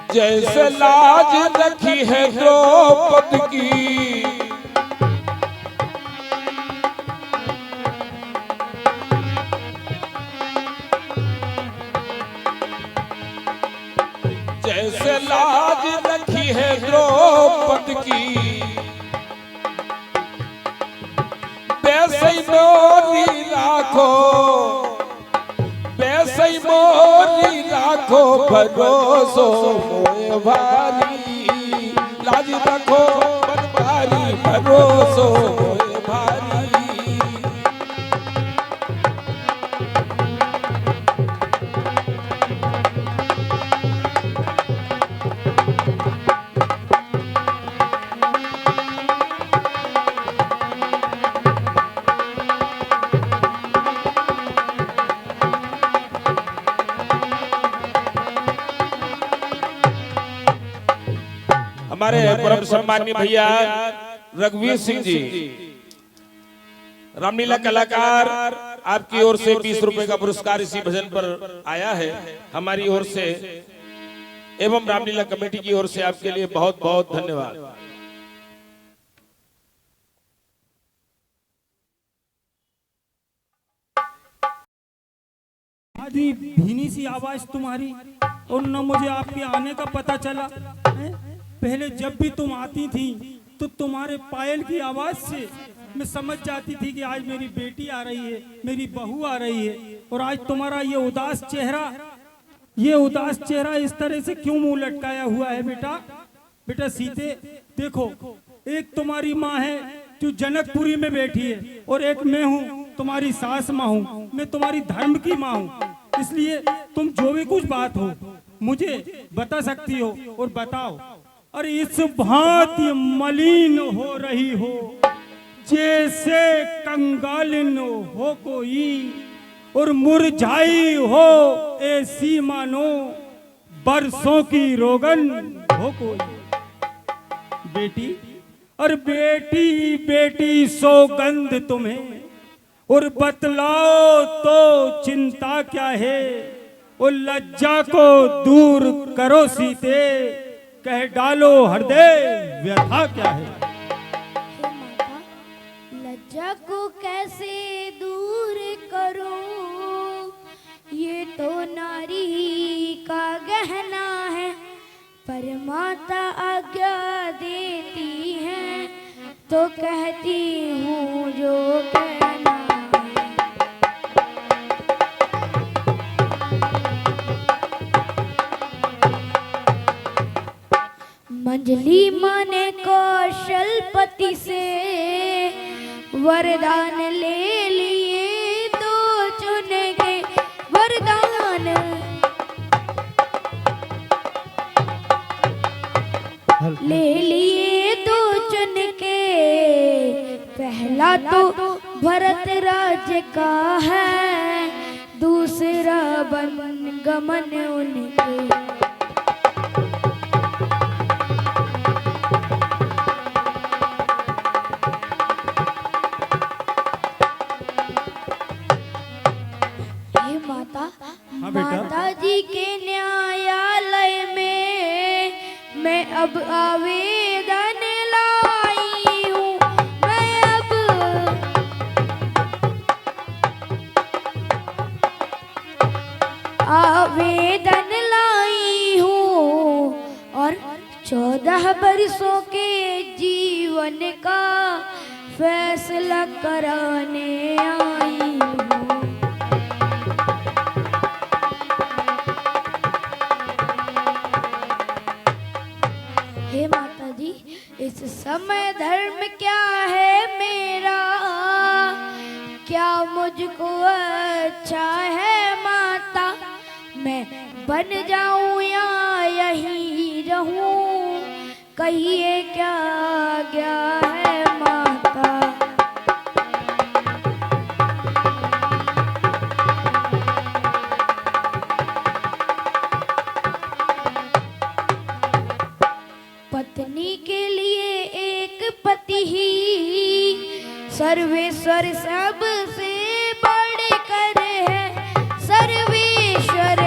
जैसे लाज रखी है द्रौपदी की, जैसे लाज रखी है द्रौपदी की, वैसे मोरी राखो, वैसे मोरी राखो भरोसो मोए भारी, लाज रखो मन भारी भरोसो मोए भारी। हमारे परम सम्माननीय भैया रघुवीर सिंह जी रामलीला कलाकार, आपकी ओर से 20 रुपए का पुरस्कार इसी भजन पर आया है। हमारी ओर से एवं रामलीला कमेटी की ओर से आपके लिए बहुत बहुत धन्यवाद। आधी भीनी सी आवाज तुम्हारी, और न मुझे आपके आने का पता चला है? पहले जब भी तुम आती थी तो तुम्हारे पायल की आवाज से मैं समझ जाती थी कि आज मेरी बेटी आ रही है, मेरी बहू आ रही है। और आज तुम्हारा ये उदास चेहरा इस तरह से क्यों मुंह लटकाया हुआ है? बेटा सीते, देखो, एक तुम्हारी माँ है जो जनकपुरी में बैठी है, और एक मैं हूँ तुम्हारी सास माँ हूँ, मैं तुम्हारी धर्म की माँ हूँ। इसलिए तुम जो भी कुछ बात हो मुझे बता सकती हो, और बताओ। अरे इस भांति मलिन हो रही हो जैसे कंगालिन हो कोई, और मुरझाई हो ऐसी मानो बरसों की रोगन हो कोई। बेटी, और बेटी बेटी सौगंध तुम्हें, और बतलाओ तो चिंता क्या है, और लज्जा को दूर करो सीते, कह डालो हृदय व्यथा क्या है। हे माता, लज्जा को कैसे दूर करूं, ये तो नारी का गहना है, पर माता आज्ञा देती है तो कहती हूँ जो कहना है। मंजली माँ ने कौशलपति से वरदान ले लिए, तो चुन के वरदान ले लिए, तो चुन के। पहला तो भरत राज्य का है, दूसरा वन गमन उनके। माता जी के न्यायालय में मैं अब आवेदन लाई हूँ, मैं अब आवेदन लाई हूँ, और 14 बरसों के जीवन का फैसला कराने आई हूँ। हे माता जी, इस समय धर्म क्या है मेरा, क्या मुझको अच्छा है माता, मैं बन जाऊं या यहीं रहूं, कहिए क्या आज्ञा है माता। पत्नी के लिए एक पति ही सर्वेश्वर सबसे बढ़कर है, सर्वेश्वर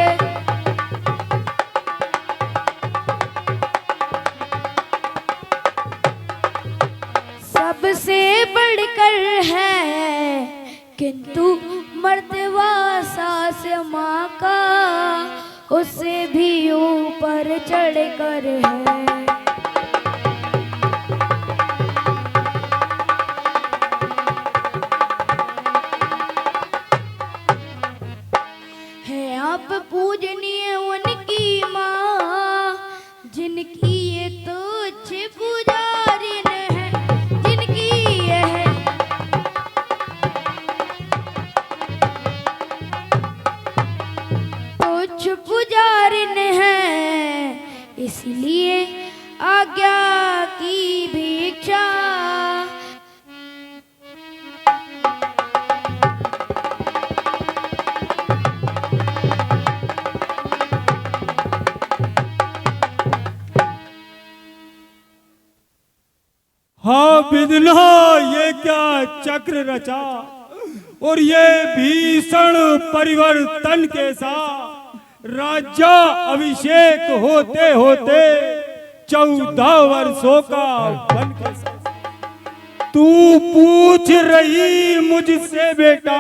उससे भी ऊपर चढ़कर है आप पूजनीय उनकी माँ, जिनकी ये तुच्छ पुजारिन है, जिनकी यह तुच्छ पुजारिन है, इसलिए आज्ञा की भिक्षा। हाँ विदना, ये क्या चक्र रचा और ये भीषण परिवर्तन के साथ राज्य अभिषेक होते होते 14 वर्षों का बन के साथ तू पूछ रही मुझसे बेटा,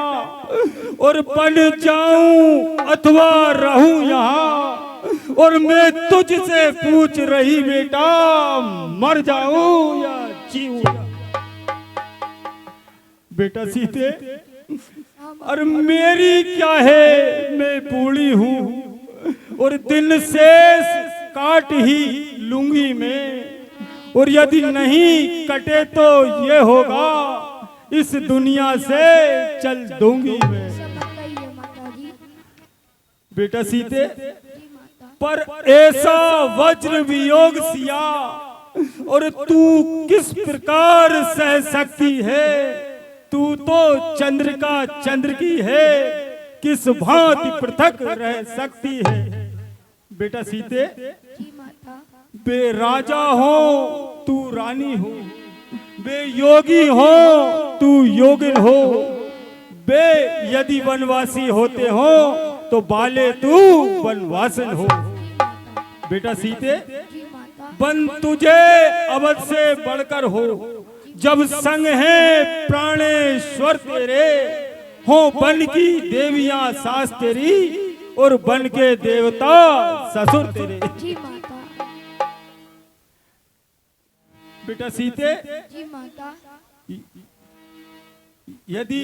और बन जाऊं अथवा रहूं यहाँ, और मैं तुझसे पूछ रही बेटा, मर जाऊं या जीऊं। बेटा सीते, और मेरी क्या है, मैं बूढ़ी हूँ और दिन शेष काट ही लूंगी मैं, और यदि नहीं कटे तो ये होगा, इस दुनिया से चल दूंगी मैं। बेटा सीते, पर ऐसा वज्र वियोग सिया, और तू किस प्रकार सह सकती है, तू तो चंद्रिका चंद्र की है, किस भांति पृथक रह सकती है। बेटा सीते, बे राजा हो तू रानी हो, बे योगी हो तू योगिन हो, बे यदि वनवासी होते हो तो बाले तू वनवासन हो। बेटा सीते, बन तुझे अवध से बढ़कर हो, जब संग है प्राणेश्वर तेरे, हो बन की देवियां सास तेरी, और बन के देवता ससुर तेरे। बेटा सीते, यदि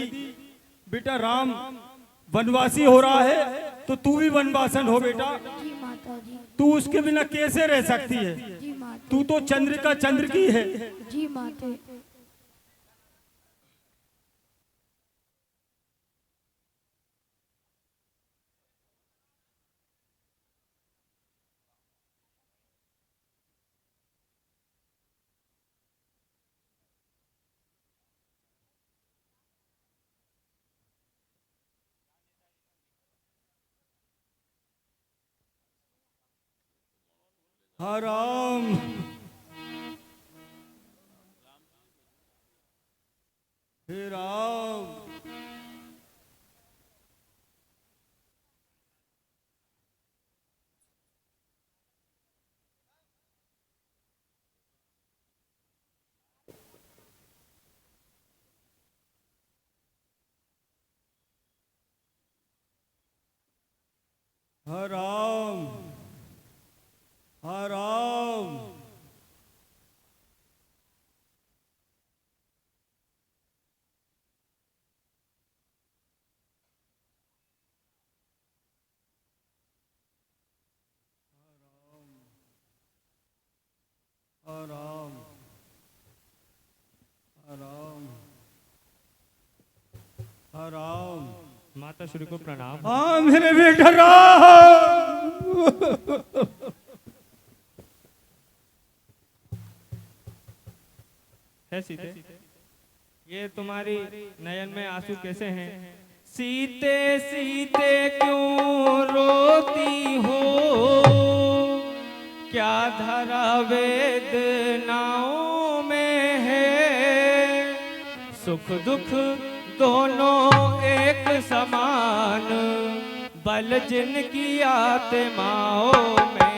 बेटा राम वनवासी हो रहा है तो तू भी वनवासन हो बेटा। तू उसके बिना कैसे रह सकती है, तू तो चंद्रिका चंद्र की है। जी माते। राम हे राम, राम राम, राम राम राम। माता श्री को प्रणाम। हाँ मेरे बेटा राम। है सीते, ये तुम्हारी नयन में आंसू कैसे हैं? सीते सीते क्यों रोती हो, क्या धरा वेदनाओं में है, सुख दुख दोनों एक समान, बल जिनकी आत्माओं में है।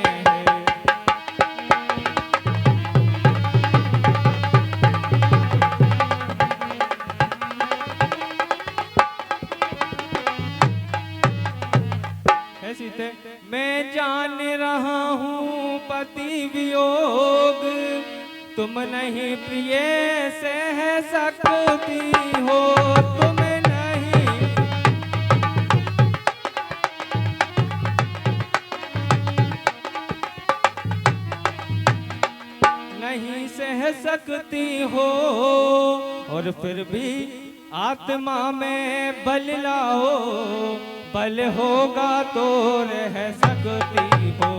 सीते, मैं जान रहा हूँ पति वियोग, तुम नहीं प्रिय सह सकती हो, तुम नहीं सह सकती हो, और फिर भी आत्मा में बल लाओ, बल होगा तो रह सकती हो।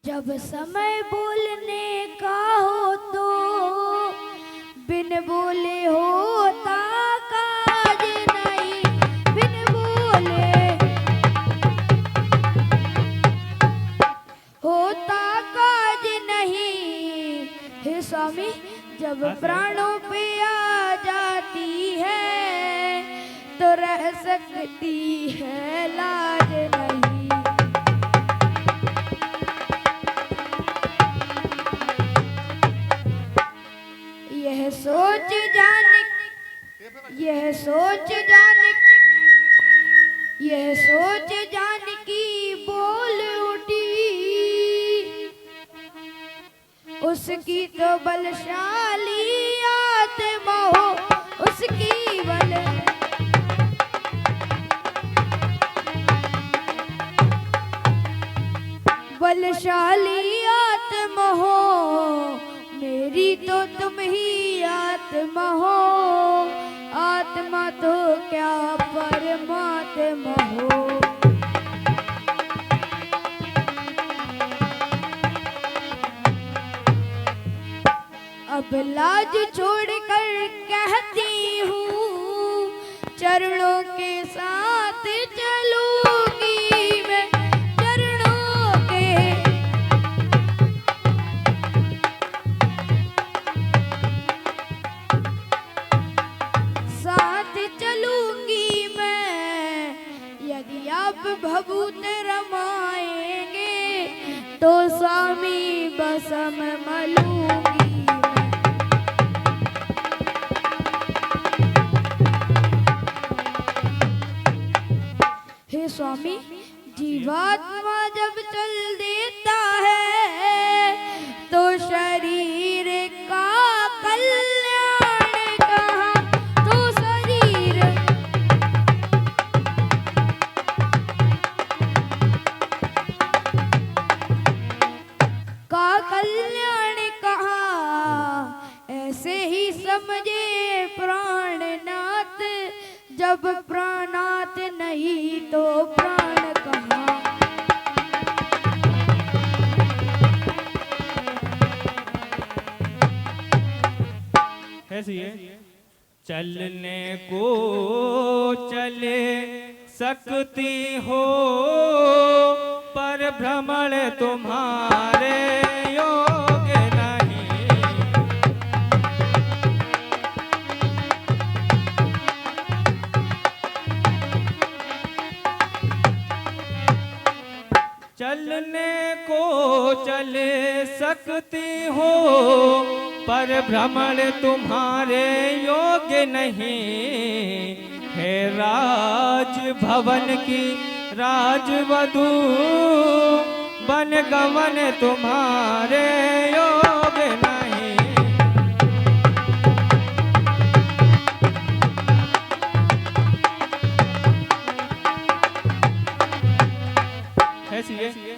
जब समय बोलने का हो तो बिन बोले होता काज नहीं, बिन बोले होता काज नहीं। हे स्वामी, जब प्राणों पे आ जाती है तो रह सकती है लाज नहीं। यह सोच जाने की बोल उठी, उसकी तो बलशाली आत्मा हो, उसकी बलशाली आत्मा हो, मेरी तो तुम ही आत्मा हो, आत्मा तो क्या परमात्मा हो। अब लाज छोड़कर कहती हूँ, चरणों के साथ चलूंगी मैं, चरणों के साथ चलूंगी मैं। यदि आप भभूत रमाएंगे तो स्वामी बसम मलूंगी। हे स्वामी, जीवात्मा जब चल देता है तो शरीर का कल्याण कहाँ, तो शरीर का कल्याण कहाँ। ऐसे ही समझे प्राणनाथ, जब प्राणात नहीं तो प्राण कहाँ। ऐसी है, चलने को चले सकती हो, पर भ्रमण तुम्हारे योग्य नहीं। चलने को चले सकती हो, पर भ्रमण तुम्हारे योग्य नहीं। है राज भवन की राजवधू, बन गमन तुम्हारे योग्य नहीं।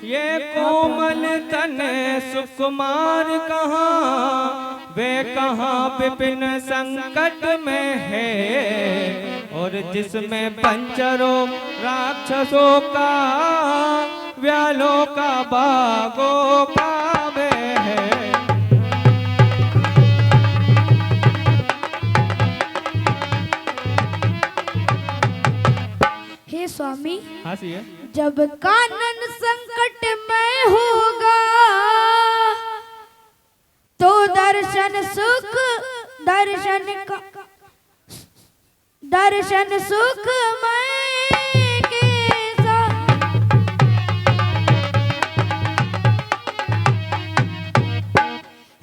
ये कोमल तन सुकुमार कहाँ, वे कहाँ विपिन संकट में है, और जिसमें पंचरों राक्षसों का, व्यालों का, बागों का वे है। हे स्वामी, हंसिए। जब कानन संकट में होगा तो दर्शन सुख मैं के साथ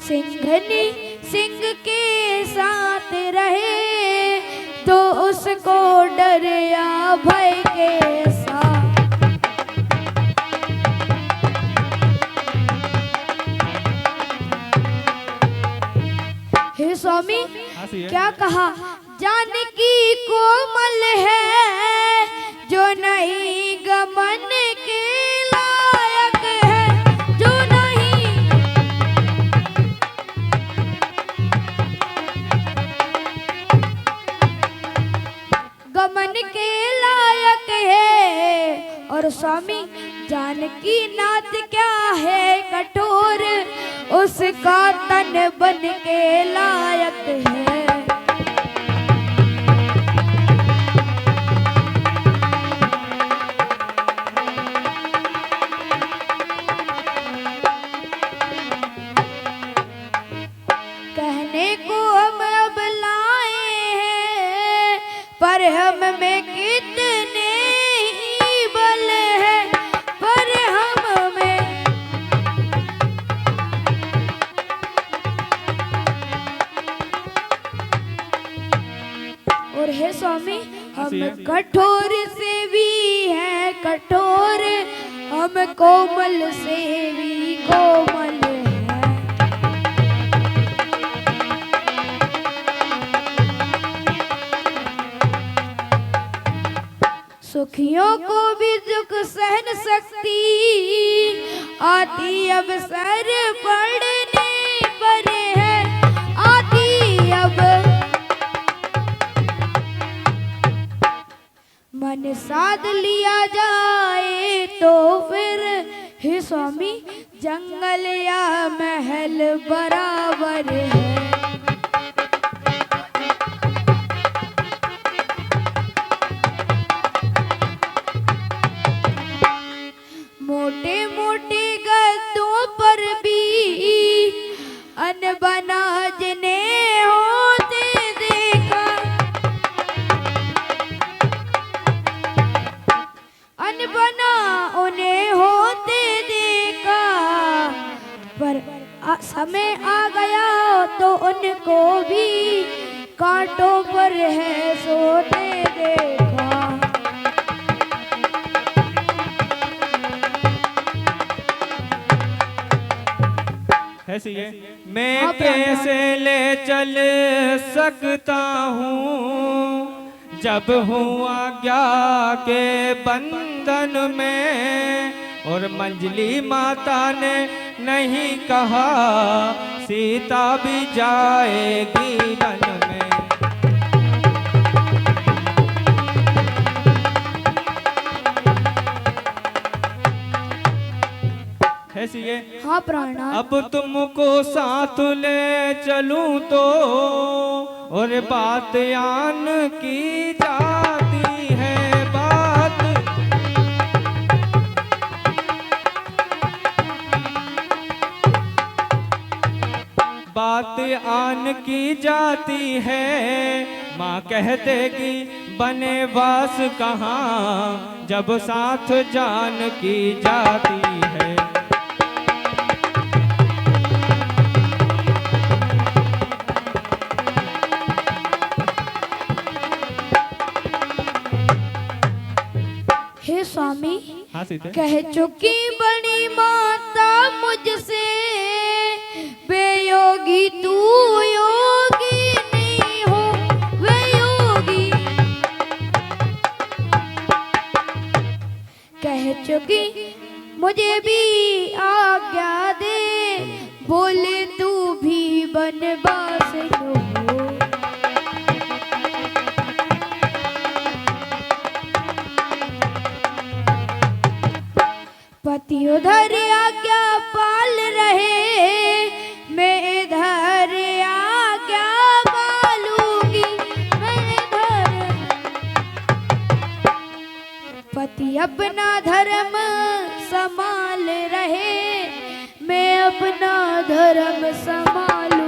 सिंघनी सिंह के साथ रहे तो उसको डर या भय के साथ। हे स्वामी, क्या कहा? जानकी कोमल है जो नहीं गमन के लायक है, जो नहीं गमन के लायक है। और स्वामी, जानकी नाथ क्या है कठोर, उसका तन बन के लायक है। कहने को हम अब लाए हैं, पर हम में कितने ही बल है, पर हम में और हे स्वामी, हम कठोर से भी हैं कठोर, हम कोमल से भी कोमल है। सुखियों को भी दुख सहन सकती आती, अब सर पड़ने पर है आती। अब मन साध लिया जाए तो फिर हे स्वामी, जंगल या महल बराबर है। मोटे मोटे गद्दों पर भी अनबना जिन्हें होते देखा, अनबना उन्हें होते देखा, पर समय आ गया तो उनको भी कांटों पर है सोते देखा। ऐसी है, मैं कैसे ले चल सकता हूँ जब हूँ आज्ञा के बंधन में, और मंजली माता ने नहीं कहा सीता भी जाएगी वन में। ऐसी है, हाँ प्राणा, अब तुमको साथ ले चलूं तो और बात आन की जाती है, बात आन की जाती है। माँ कह देगी बने वास कहाँ जब साथ जान की जाती है। हे स्वामी, हाँ सीते, कह चुकी बड़ी माता मुझसे, बेयोगी तू योगी नहीं हो वे योगी। कह चुकी मुझे भी आज्ञा दे, बोले तू भी बनवास हो। पति उधर आज्ञा पाल रहे, मैं इधर आज्ञा पालूंगी, मैं इधर। पति अपना धर्म संभाल रहे, मैं अपना धर्म संभालूंगी।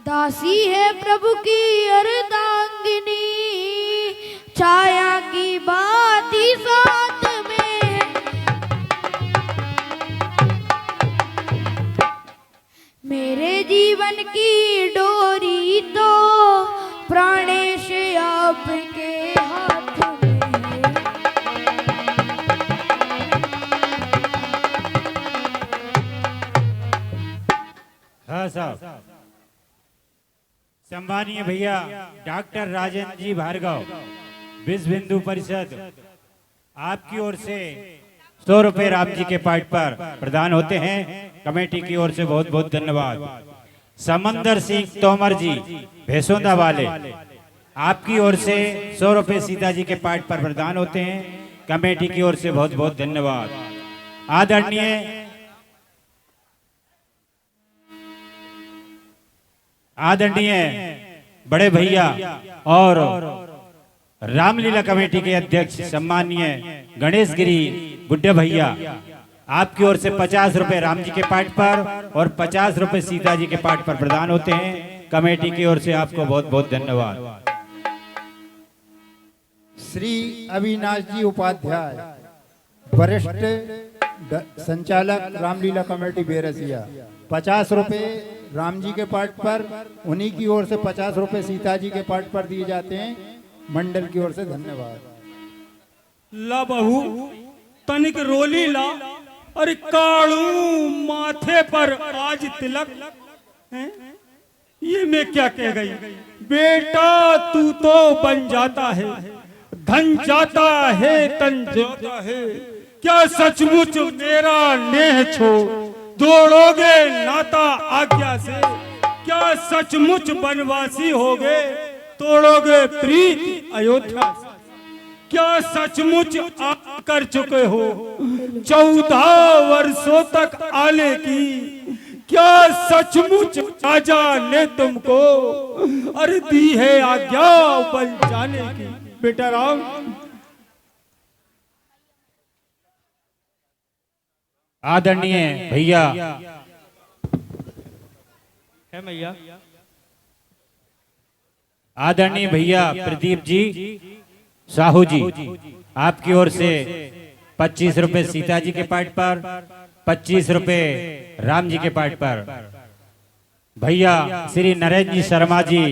दासी है प्रभु की अर्धांगिनी, छाया की बात जीवन की डोरी तो प्राणेश आपके हाथ में है। हाँ साहब, सम्मानीय भैया डॉक्टर राजेंद्र जी भार्गव, विश्व हिंदू परिषद, आपकी ओर से 100 रुपए राम जी के पाठ पर प्रदान होते हैं। कमेटी की ओर से बहुत बहुत धन्यवाद। समंदर सिंह तोमर जी भेसोंदा वाले, आपकी ओर से 100 रुपए सीता जी के पाठ पर प्रदान होते हैं। कमेटी की ओर से बहुत बहुत धन्यवाद। आदरणीय बड़े भैया और रामलीला कमेटी के अध्यक्ष सम्मानीय गणेश गिरी गुड्डे भैया, आपकी ओर से 50 रुपए राम जी के पाठ पर और 50 रुपए सीता जी के पाठ पर प्रदान होते हैं। कमेटी की ओर से आपको बहुत बहुत धन्यवाद। श्री अविनाश जी उपाध्याय, वरिष्ठ संचालक रामलीला कमेटी बेरसिया, 50 रुपए राम जी के पाठ पर, उन्हीं की ओर से 50 रुपए सीता जी के पाठ पर दिए जाते हैं। मंडल की ओर से धन्यवाद। ला बहू तनिक रोली ला, अरे काड़ू माथे पर आज तिलक हैं? ये मैं क्या कह गई? बेटा तू तो बन जाता है, धन जाता है, तन जाता है। क्या सचमुच मेरा नेह छोड़ दौड़ोगे नाता आज्ञा से? क्या सचमुच बनवासी होगे, तोड़ोगे प्रीत अयोध्या से? क्या सचमुच आप कर चुके हो 14 वर्षों तक आले की? क्या सचमुच राजा ने तुमको अरे दी है आज्ञा बन जाने की? बेटा राम, आदरणीय भैया है भैया, आदरणीय भैया प्रदीप जी साहू जी, आपकी ओर से 25 रुपए सीता जी के पाठ पर, 25 रुपए राम जी के पाठ पर। भैया श्री नरेंद्र जी शर्मा जी,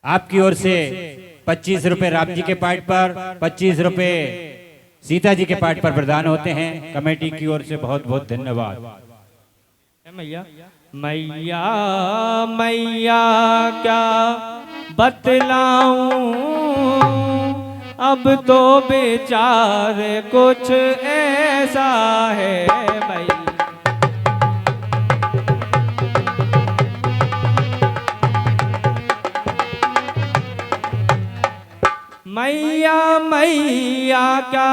आपकी ओर से 25 रुपए राम जी के पाठ पर, 25 रुपए सीता जी के पाठ पर प्रदान होते हैं। कमेटी की ओर से बहुत बहुत धन्यवाद। है मैया। मैया मैया क्या बतलाऊं, अब तो बेचार कुछ ऐसा है मैया। मैया मैया क्या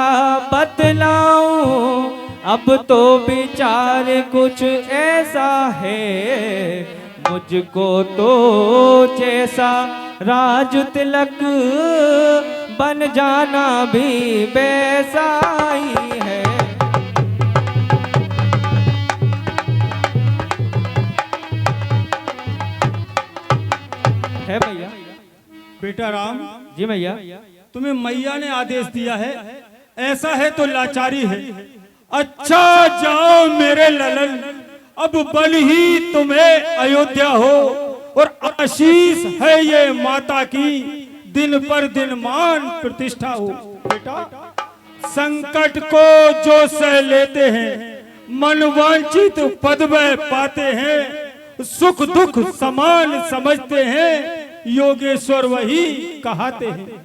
बतलाऊं, अब तो विचार कुछ ऐसा है। मुझको तो जैसा राज तिलक बन जाना भी वैसा ही है। है भैया। बेटा राम जी भैया। तुम्हें मैया ने आदेश दिया है, ऐसा है तो लाचारी है। अच्छा जाओ मेरे ललन, अब बल ही तुम्हें अयोध्या हो, और आशीष है ये माता की, दिन पर दिन मान प्रतिष्ठा हो। बेटा संकट को जो सह लेते हैं, मनवांचित पद में पाते हैं, सुख दुख समान समझते हैं, योगेश्वर वही कहाते हैं।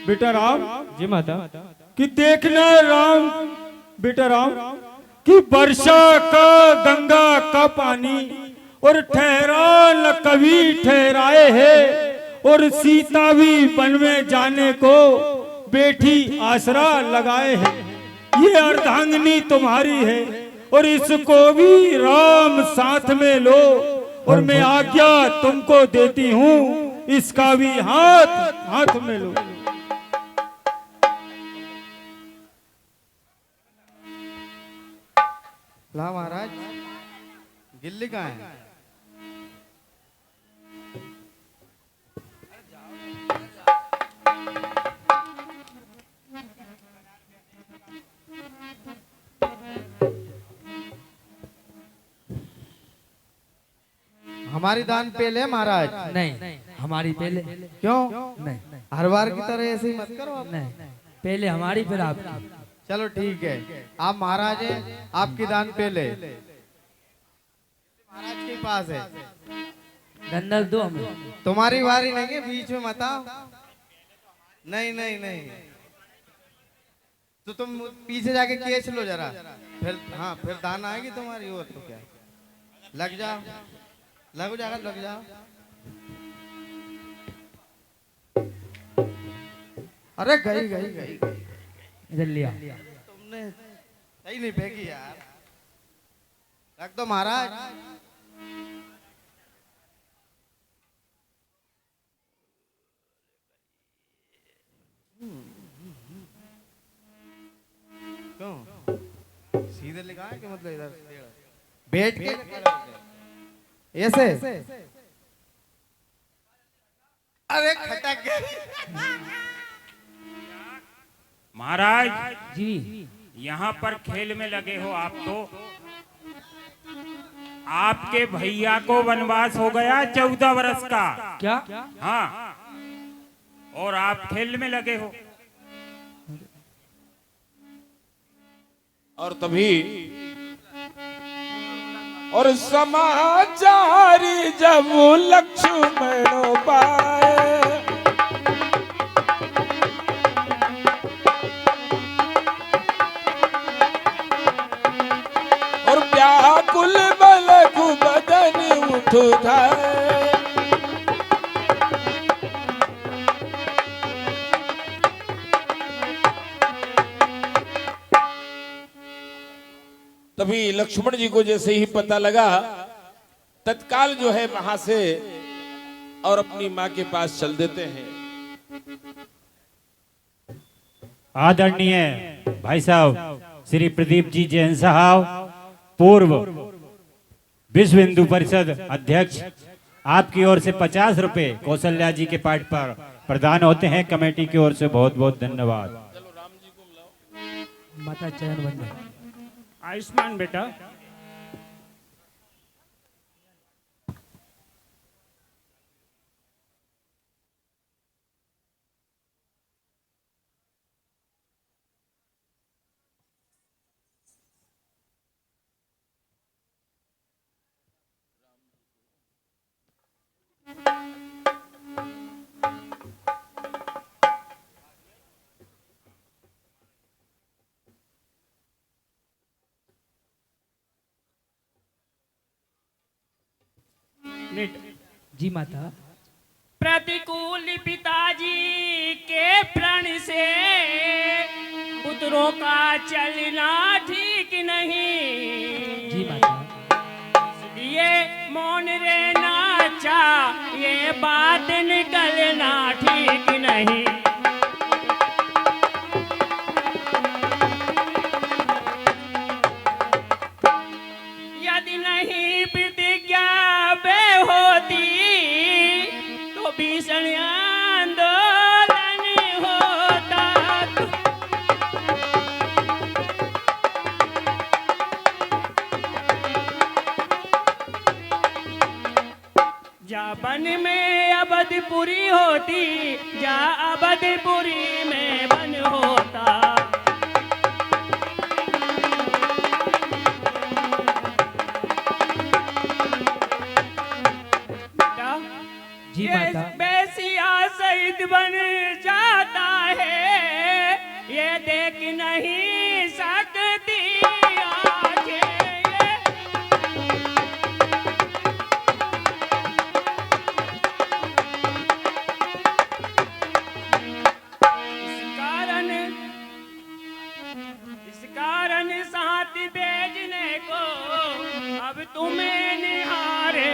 बेटा राम जी माता। कि देखना राम, बेटा राम कि वर्षा का गंगा का पानी और ठहरा न कभी ठहराए है, और सीता भी वन में जाने को बेटी आसरा लगाए है। ये अर्धांगिनी तुम्हारी है, और इसको भी राम साथ में लो, और मैं आज्ञा तुमको देती हूँ, इसका भी हाथ हाथ में लो। ला महाराज, गिल्ली कहाँ है? हमारी दान पहले महाराज। नहीं, हमारी पहले। क्यों? नहीं हर बार की तरह ऐसे ही मत करो आप। नहीं, पहले हमारी फिर आपकी। चलो ठीक है, आप महाराज हैं, आपकी दान पहले। महाराज के पास है। गंदल दो हमें। तुम्हारी बारी नहीं है, बीच में मत आओ। नहीं नहीं नहीं, तो तुम पीछे जाके केस लो जरा, फिर हाँ फिर दान आएगी तुम्हारी। और तो क्या, लग जाओ, लग जाएगा, लग जाओ। अरे गई गई गई गई, इधर लिया। तुमने सही नहीं फेंकी यार, रख दो महाराज। क्यों सीधे लिखा है कि मतलब इधर बैठ के ऐसे? अरे खटक गई। महाराज जी यहाँ पर खेल में लगे हो आप तो। आपके भैया को वनवास हो गया 14 वर्ष का। क्या? हाँ, और आप खेल में लगे हो। और तभी और समाचार जब लक्ष्मण पाए, और व्याकुल बलक बदन उठ जाए। तभी लक्ष्मण जी को जैसे ही पता लगा, तत्काल जो है वहां से और अपनी मां के पास चल देते हैं। आदरणीय भाई साहब श्री प्रदीप जी जैन साहब, पूर्व विश्व हिंदू परिषद अध्यक्ष, आपकी ओर से 50 रुपए कौशल्या जी के पाठ पर प्रदान होते हैं। कमेटी की ओर से बहुत बहुत धन्यवाद। माता चरण वंदन। आयुष्मान बेटा। जी माता। प्रतिकूल पिताजी के प्रण से पुत्रों का चलना ठीक नहीं। जी माता। ये मौन रहना चाहिए, बात निकलना ठीक नहीं। यदि नहीं प्रतिज्ञा बे होती तो भीषण आंदोलन होता। जा बन में अवधपुरी होती, जा अवधपुरी में बन होता। जी माता। बैसिया शहीद बन जाता है, ये देख नहीं सकती आंखें। इस कारण साथ भेजने को अब तुम्हें निहारे।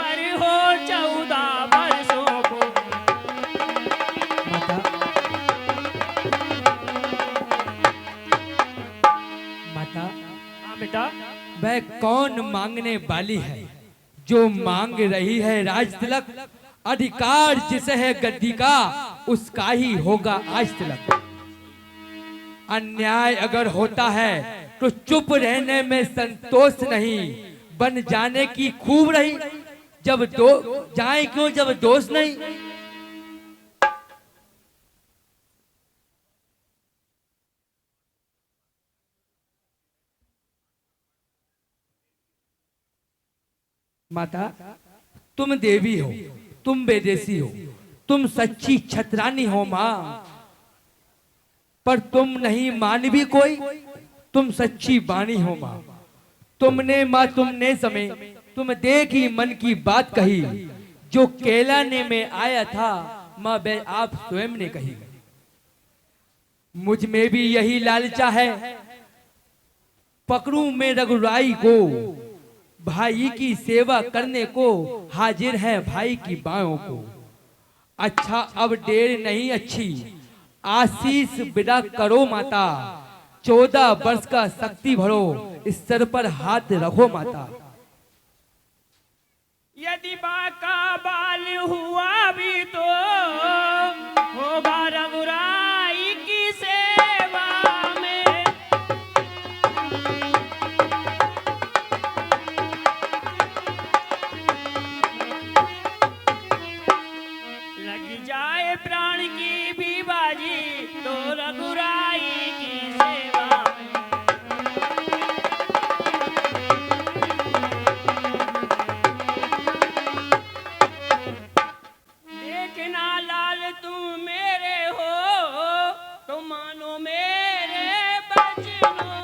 पर हो 14 वर्षों को। माता माता हाँ बेटा। वह कौन मांगने वाली है जो मांग रही है राज तिलक? अधिकार जिसे है गद्दी का उसका ही होगा आज तिलक। अन्याय अगर होता है तो चुप रहने में संतोष नहीं, बन जाने की खूब रही। जब जाए क्यों जब दोष नहीं। माता तुम देवी हो, तुम विदेशी हो, तुम सच्ची छतरानी हो माँ, पर तुम नहीं मानवी कोई, तुम सच्ची बानी हो माँ। तुमने माँ तुमने समय तुम देखी मन की बात कही, जो कहलाने में आया था माँ वह आप स्वयं ने कही। मुझ में भी यही लालचा है, पकड़ूं मैं रघुराई को, भाई की सेवा करने को हाजिर है भाई की बाहों को। अच्छा अब देर नहीं अच्छी, आशीष विदा करो माता, 14 वर्ष का शक्ति भरो, इस सर पर हाथ रखो माता। यदि बाका बाल हुआ भी तो होगा रघुराई की सेवा में। लग जाए प्राण की भी बाजी तो रघुराई की सेवा में। देखना लाल तुम मेरे हो तो मानो मेरे बचनों।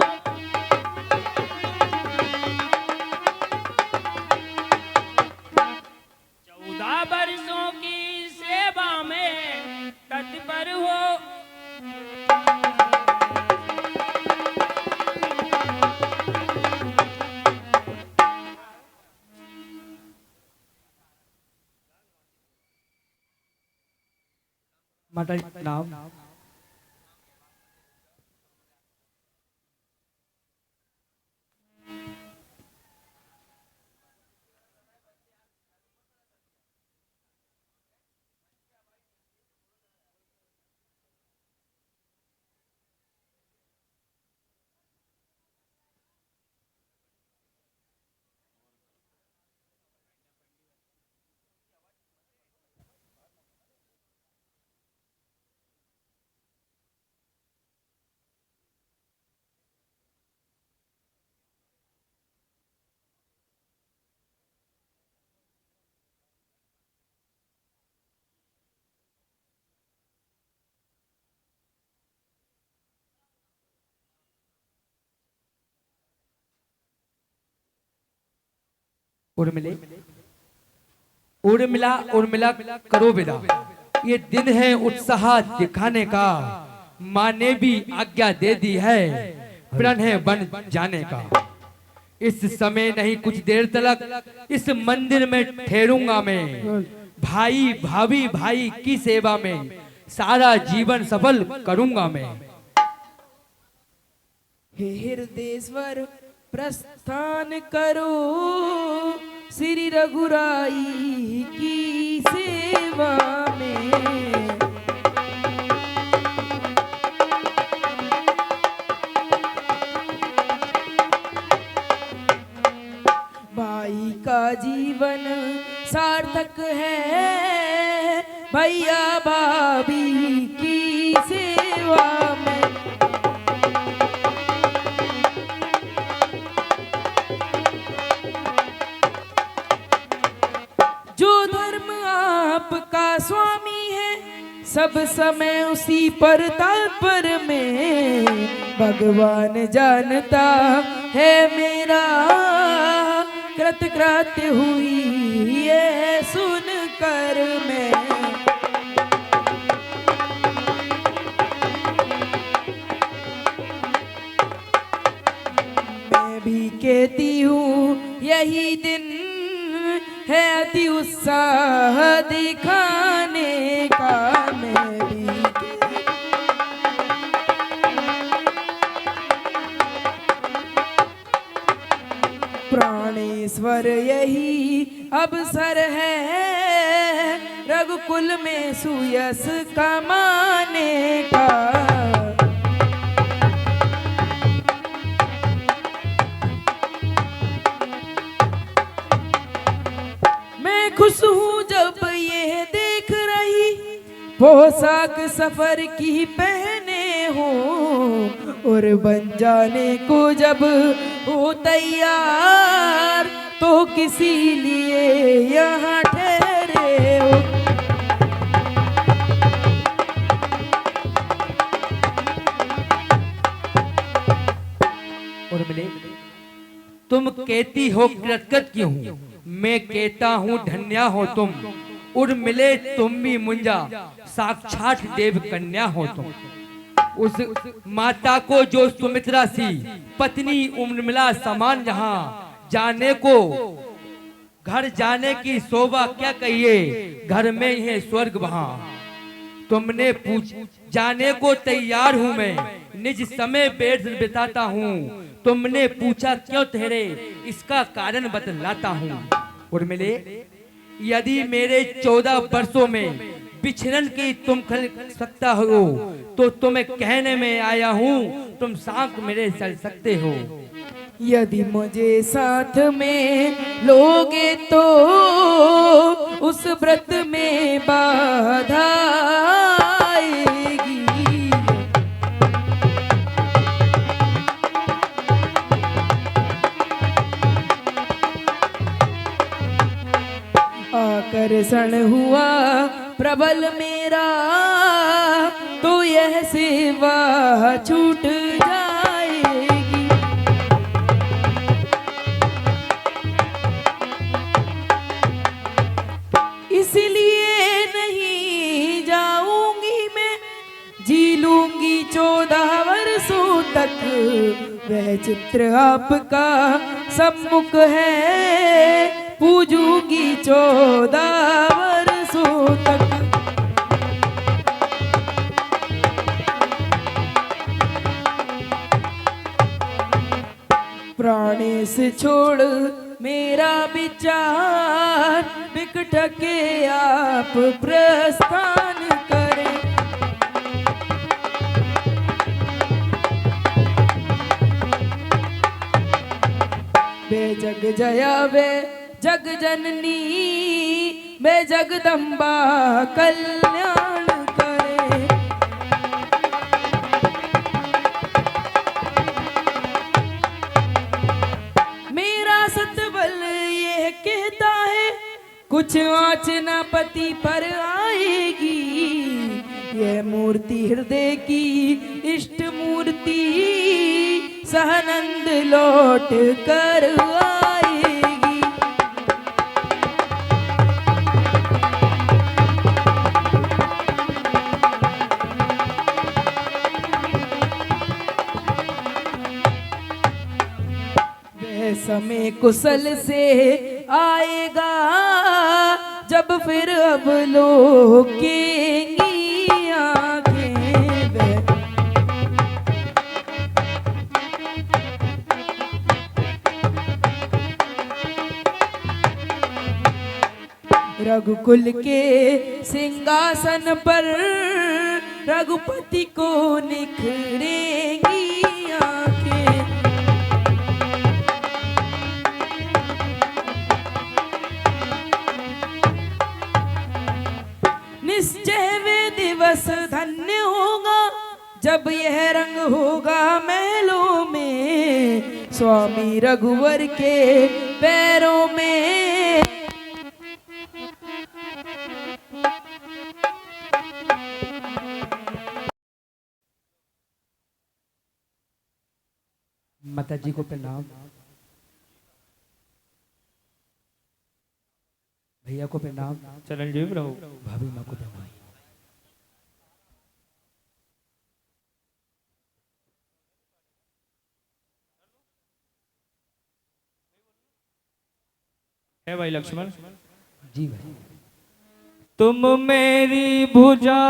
14 वर्षों की सेवा में तत्पर हो। माता नाम उर्मिले उर्मिला उर्मिला करो विदा। ये दिन है उत्साह दिखाने का, माँ ने भी आज्ञा दे दी है प्रण है बन जाने का। इस समय नहीं कुछ देर तक इस मंदिर में ठहरूंगा मैं, भाई भाभी भाई की सेवा में सारा जीवन सफल करूंगा मैं। हे हृदयेश्वर प्रस्थान करो, श्री रघुराई की सेवा में। भाई का जीवन सार्थक है, भैया भाभी की सेवा में। जो धर्म आपका स्वामी है, सब समय उसी पर तत्पर में। भगवान जानता है मेरा कृतकृत्य हुई ये सुन कर मैं। मैं भी कहती हूँ यही दिन है कहती उत्साह दिखाने का मैं भी प्राणेश्वर यही अवसर है रघुकुल में सुयस कमाने का। मैं खुश हूँ जब ये देख रही पोशाक सफर की पहने हो और बन जाने को जब हो तैयार तो किसी लिए यहाँ ठहरे हो। और मिले तुम कहती हो कृतकृत क्यों हूँ, मैं कहता हूँ धन्या हो तुम। उर्मिले तुम भी मुंजा साक्षात देव कन्या हो तुम। उस माता को जो सुमित्रा सी पत्नी उर्मिला समान जहाँ जाने को घर जाने की शोभा क्या कहिए, घर में ही है स्वर्ग वहाँ। तुमने पूछ जाने को तैयार हूँ मैं, निज समय बैठ बिताता हूँ। तुमने पूछा क्यों ठहरे, इसका कारण बतलाता हूँ। उर्मिले यदि मेरे 14 वर्षों में बिछड़न की तुम कर सकता हो तो तुम्हें कहने में आया हूँ, तुम साथ मेरे चल सकते हो। यदि मुझे साथ में लोगे तो उस व्रत में बाधा आएगी। आकर्षण हुआ प्रबल मेरा तो यह सेवा छूट जाएगी। इसलिए नहीं जाऊंगी मैं, जी लूंगी 14 वर्षों तक। वह चित्र आपका सम्मुख है, पूजूंगी 14 वर्षों तक। प्राणेश छोड़ मेरा विचार, बिकट के आप प्रस्थान करें। वे जग जया वे जग जननी, वे जगदम्बा कल्याण करे। मेरा सतबल ये कहता है कुछ आँच न पति पर आएगी। यह मूर्ति हृदय की इष्ट मूर्ति सहनंद लौट कर आएगी। वह समय कुशल से आएगा जब फिर अब लोकेंगी आंखें। वह रघुकुल के सिंहासन पर रघुपति को निखरेंगी आंखें। निश्चय वे दिवस धन्य होगा जब यह रंग होगा महलों में, स्वामी रघुवर के पैरों में। माता जी को प्रणाम, भैया को प्रणाम, चिरंजीव रहो। भाभी माँ को प्रणाम। है भाई लक्ष्मण। जी भाई। तुम मेरी भुजा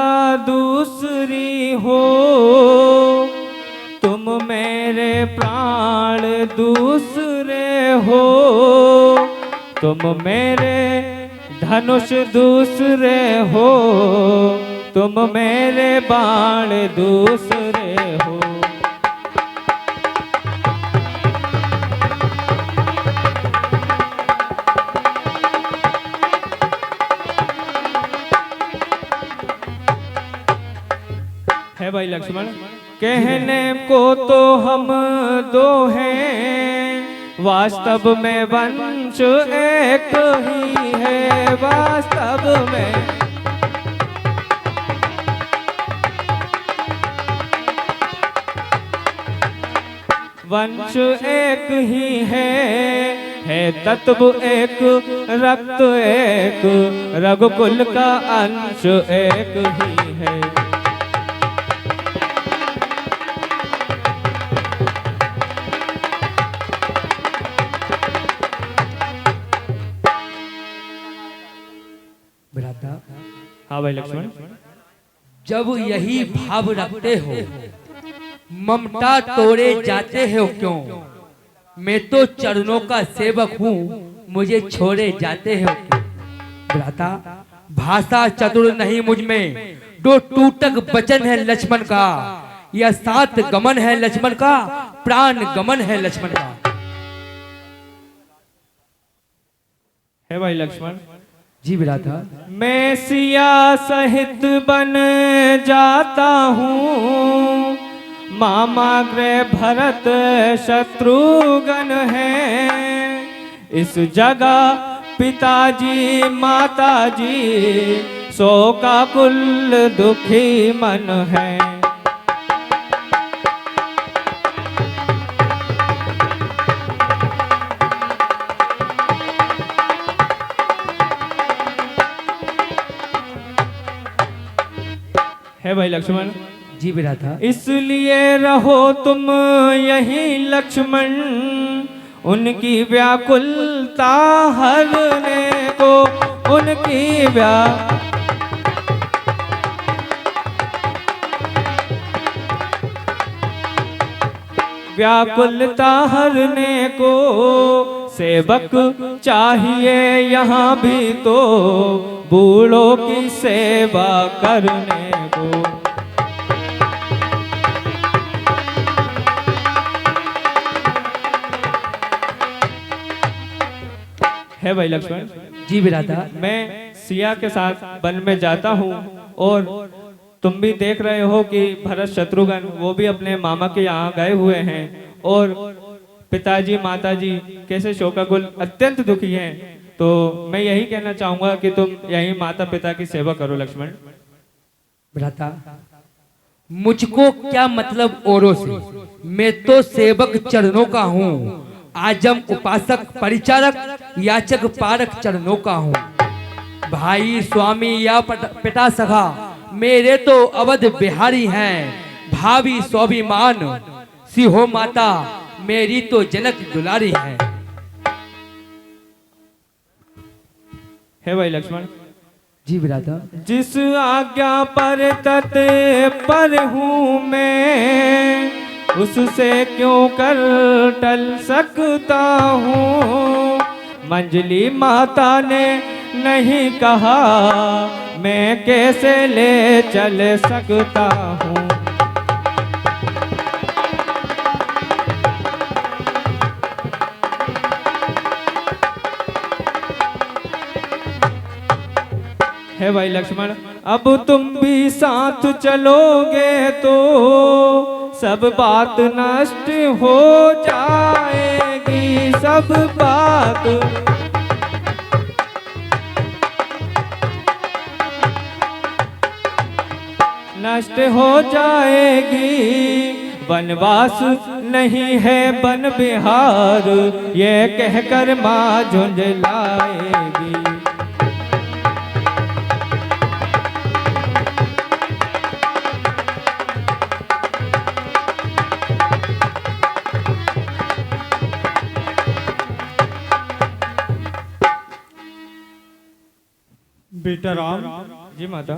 दूसरी हो, तुम मेरे प्राण दूसरे हो, तुम मेरे धनुष दूसरे हो, तुम मेरे बाण दूसरे हो। है भाई लक्ष्मण, कहने को तो हम दो हैं, वास्तव में वंश एक ही है, वास्तव में वंश एक ही है तत्व एक, रक्त एक, रघुकुल का अंश एक ही है। भ्राता, हाँ भाई लक्ष्मण, जब यही भाव रखते हो, ममता तोड़े जाते हो क्यों? मैं तो चरणों का सेवक हूँ, मुझे छोड़े जाते हो क्यों? भ्राता, भाषा चतुर नहीं मुझ में, दो टूटक वचन है लक्ष्मण का, यह सात गमन है लक्ष्मण का, प्राण गमन है लक्ष्मण का। है भाई लक्ष्मण, जी भ्राता। मैं सिया सहित बन जाता हूँ, मामा गृह भरत शत्रुघ्न है, इस जगह पिताजी माताजी शोकाकुल दुखी मन है। है भाई लक्ष्मण, जी भ्राता। इसलिए रहो तुम यही लक्ष्मण, उनकी व्याकुलता हरने को, उनकी व्याकुलता हरने को, सेवक चाहिए यहाँ भी तो, बूढ़ों की सेवा करने को। है भाई लक्ष्मण, जी भ्राता। मैं सिया के साथ वन में जाता हूँ, और तुम भी देख रहे हो कि भरत शत्रुघ्न वो भी अपने मामा के यहाँ गए हुए हैं, और पिताजी माताजी कैसे शोकाकुल अत्यंत दुखी हैं। तो मैं यही कहना चाहूंगा कि तुम यही माता पिता की सेवा करो लक्ष्मण। भ्राता, मुझको क्या मतलब औरों से, मैं तो सेवक चरणों का हूँ, आजम उपासक परिचारक याचक पारक चरणों का हूँ। भाई स्वामी या पिता सखा मेरे तो अवध बिहारी हैं, भाभी स्वाभिमान सिहो माता मेरी तो जनक दुलारी है। भाई लक्ष्मण, जी भ्राता। जिस आज्ञा पर तत्पर हूँ मैं, उससे क्यों कर टल सकता हूँ। मंजली माता ने नहीं कहा, मैं कैसे ले चल सकता हूँ। है भाई लक्ष्मण, अब तुम भी साथ चलोगे तो सब बात नष्ट हो जाएगी, सब बात नष्ट हो जाएगी। वनवास नहीं है वन बिहार, ये कहकर माँ झुंझलाएगी। बेटा राम, जी माता।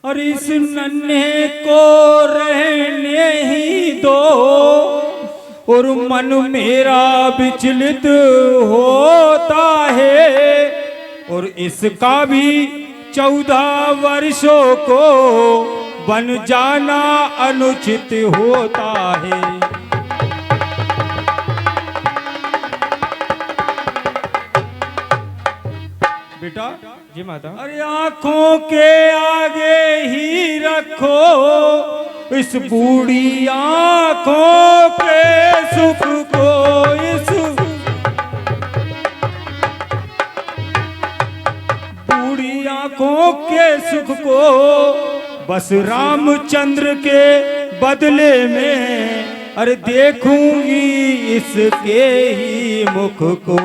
और इस नन्हे को रहने ही दो, और मन मेरा विचलित होता है, और इसका भी 14 वर्षों को बन जाना अनुचित होता है। बेटा, जी माता। अरे आंखों के आगे ही रखो इस बूढ़ी आंखों के सुख को, इस बूढ़ी आंखों के सुख को, बस रामचंद्र के बदले में अरे देखूंगी इसके ही मुख को।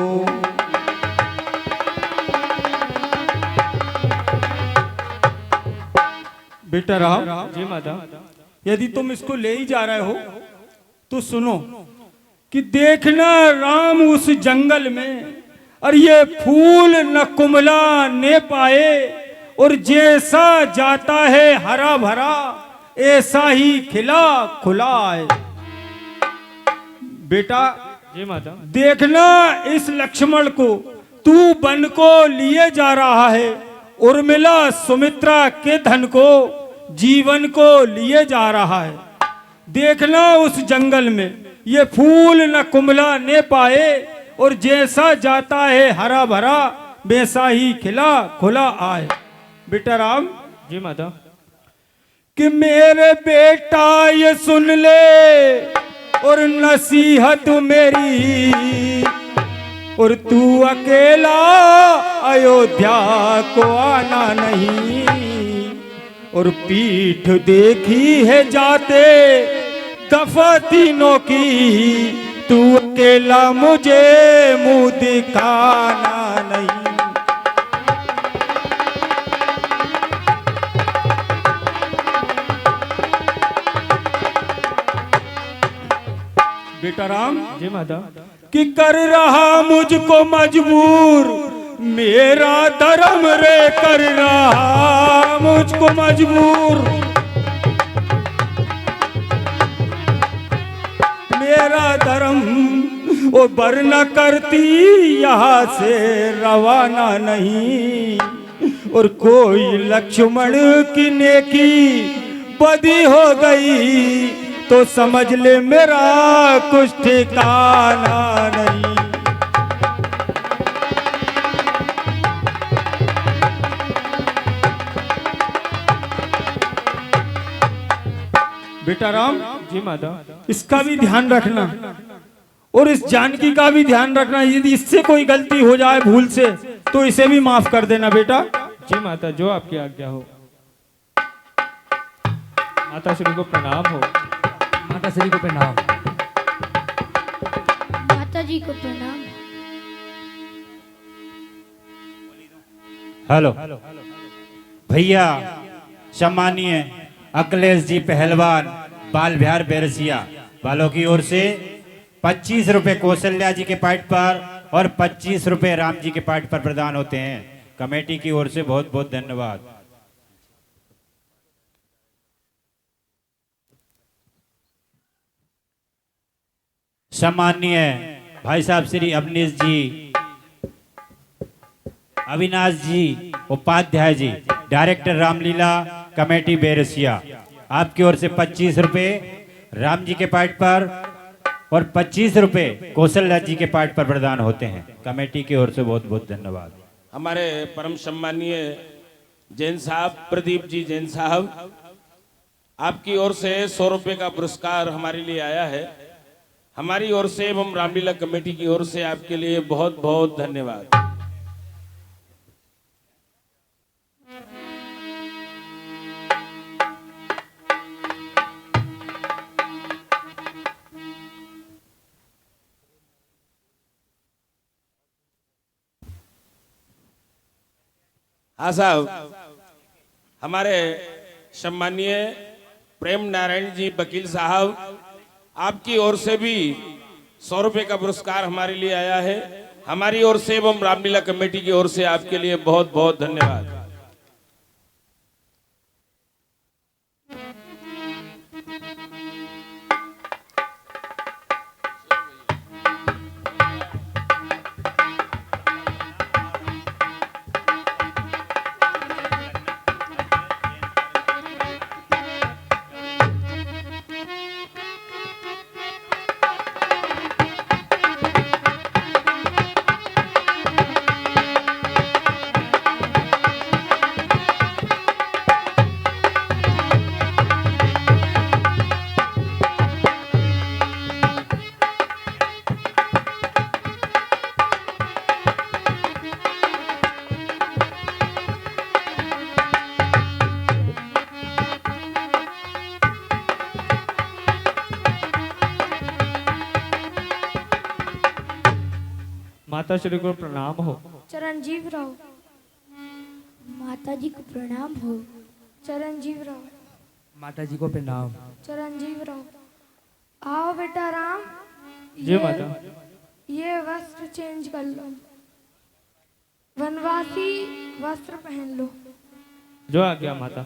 बेटा राम, जी माता। यदि तुम इसको ले ही जा रहे हो तो सुनो कि देखना राम उस जंगल में, और ये फूल न कुमला ने पाए, और जैसा जाता है हरा भरा ऐसा ही खिला खुला है। बेटा, जी माता। देखना इस लक्ष्मण को तू वन को लिए जा रहा है, उर्मिला सुमित्रा के धन को जीवन को लिए जा रहा है। देखना उस जंगल में ये फूल न कुमला ने पाए, और जैसा जाता है हरा भरा वैसा ही खिला खुला आए। बेटा राम, जी माता। कि मेरे बेटा ये सुन ले और नसीहत मेरी, और तू अकेला अयोध्या को आना नहीं, और पीठ देखी है जाते दफा तीनों की, तू अकेला मुझे मुंह दिखाना नहीं। बेटा राम, जी माता। कि कर रहा मुझको मजबूर मेरा धर्म रे, कर रहा मुझको मजबूर मेरा धर्म, वो वरना करती यहाँ से रवाना नहीं, और कोई लक्ष्मण की नेकी बदी हो गई तो समझ ले मेरा कुछ ठिकाना नहीं। बेटा राम, जी माता। इसका भी ध्यान रखना, और इस जानकी का भी ध्यान रखना। यदि इससे कोई गलती हो जाए भूल से तो इसे भी माफ कर देना बेटा। जी माता, जो आपकी आज्ञा हो। माता श्री को प्रणाम हो। माता श्री को प्रणाम। माता जी को प्रणाम। हेलो भैया, सम्मानीय अखिलेश जी पहलवान बाल बिहार बेरसिया वालों की ओर से 25 रुपए कौशल्या जी के पार्ट पर और 25 रुपए राम जी के पार्ट पर प्रदान होते हैं। कमेटी की ओर से बहुत बहुत धन्यवाद। सम्मानीय भाई साहब श्री अवनीश जी, अविनाश जी, उपाध्याय जी, डायरेक्टर रामलीला कमेटी बेरसिया, आपकी ओर से 25 रुपए राम जी के पार्ट पर और 25 रुपए कौशल्या जी के पार्ट पर प्रदान होते हैं। कमेटी की ओर से बहुत बहुत धन्यवाद। हमारे परम सम्मानीय जैन साहब, प्रदीप जी जैन साहब, आपकी ओर से 100 रुपए का पुरस्कार हमारे लिए आया है। हमारी ओर से एवं रामलीला कमेटी की ओर से आपके लिए बहुत बहुत धन्यवाद। हाँ साहब, हमारे सम्मानीय प्रेम नारायण जी वकील साहब, आपकी ओर से भी 100 रुपए का पुरस्कार हमारे लिए आया है। हमारी ओर से एवं रामलीला कमेटी की ओर से आपके लिए बहुत बहुत धन्यवाद। माता श्री को प्रणाम हो। चिरंजीव रहो। माता जी को प्रणाम हो। चिरंजीव रहो। माता जी को प्रणाम। चिरंजीव रहो। आओ बेटा राम, जी माता। ये वस्त्र चेंज कर लो, वनवासी वस्त्र पहन लो। जो आ गया माता।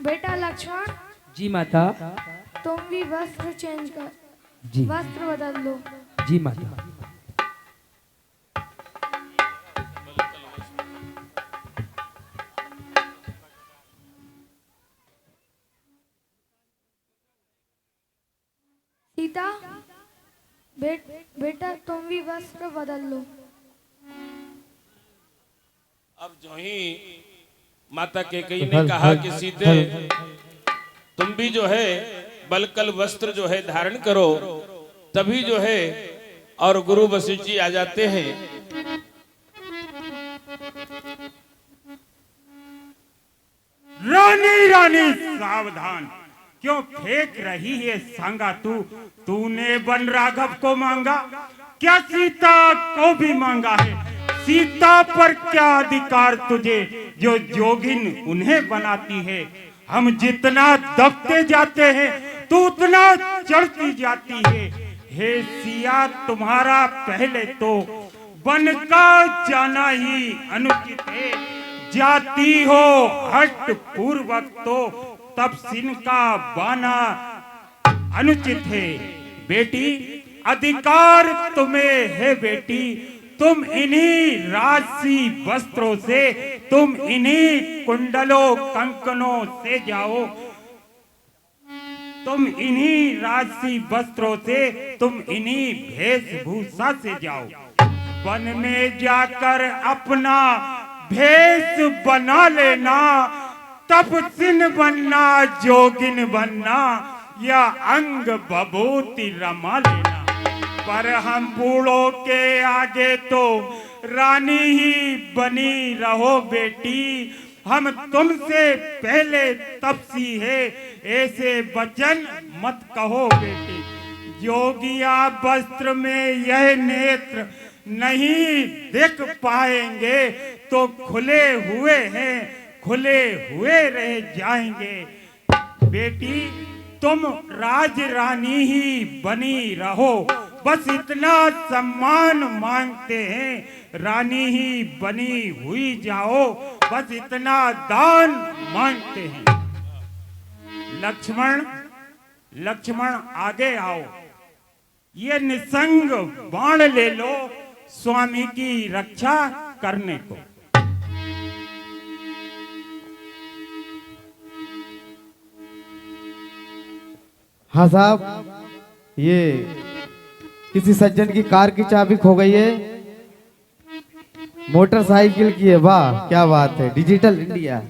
बेटा लक्ष्मण। जी माता। तुम भी वस्त्र चेंज कर, जी वस्त्र बदल लो। जी माता। सीता, बेटा तुम भी वस्त्र बदल लो। अब जो ही माता कैकेयी ने कहा कि सीते तुम भी जो है बलकल वस्त्र जो है धारण करो, तभी जो है और गुरु वशिष्ठ जी आ जाते हैं। रानी रानी सावधान, क्यों फेंक रही है सांगा तूने वन राघव को मांगा, क्या सीता को भी मांगा है? सीता पर क्या अधिकार तुझे जो जोगिन उन्हें बनाती है? हम जितना दबते जाते हैं तू उतना चढ़ती जाती है। हे सिया, तुम्हारा पहले तो वन का जाना ही अनुचित है। जाती हो हट पूर्वक तो तब सिन का बाना अनुचित है। बेटी, अधिकार तुम्हें है बेटी, तुम इन्हीं राजसी वस्त्रों से, तुम इन्हीं कुंडलों कंकनों से जाओ, तुम इन्हीं राजसी वस्त्रों से, तुम इन्हीं वेशभूषा से जाओ। वन में जाकर अपना भेष बना लेना, तपसिन बनना, जोगिन बनना, या अंग बभूति रमा लेना। पर हम बूढ़ों के आगे तो रानी ही बनी रहो बेटी, हम तुमसे पहले तपसी है, ऐसे वचन मत कहो बेटी। जोगिया वस्त्र में यह नेत्र नहीं देख पाएंगे तो खुले हुए हैं, खुले हुए रह जाएंगे। बेटी, तुम राज रानी ही बनी रहो, बस इतना सम्मान मांगते हैं। रानी ही बनी हुई जाओ, बस इतना दान मांगते हैं। लक्ष्मण आगे आओ, ये निसंग बाण ले लो स्वामी की रक्षा करने को। हाँ साहब, ये किसी सज्जन की कार की चाबी खो गई है, मोटरसाइकिल की है। वाह क्या बात है, डिजिटल इंडिया।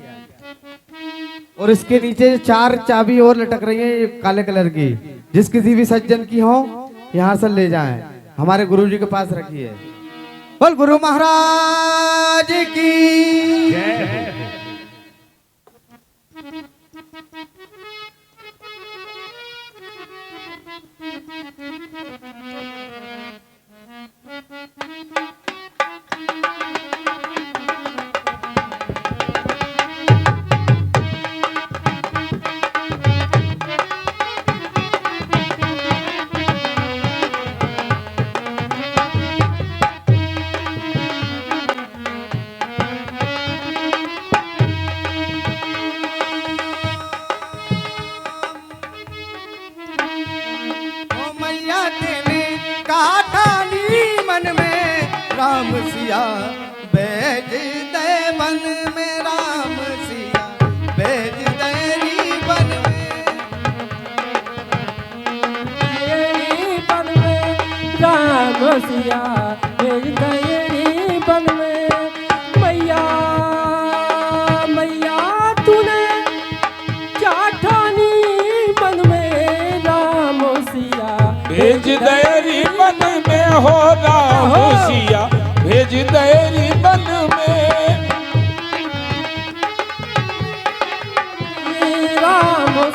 और इसके नीचे 4 चाबी और लटक रही है ये काले कलर की। जिस किसी भी सज्जन की हो यहाँ से ले जाएं, हमारे गुरु जी के पास रखी है। बोल गुरु महाराज की जय। राम सिया भेज दे वन में, राम सिया भेज दे वन में, राम सिया भेज दे वन में। मैया मैया तूने क्या ठानी वन में, राम सिया भेज दे वन में हो, राम सिया भेज दे वन में।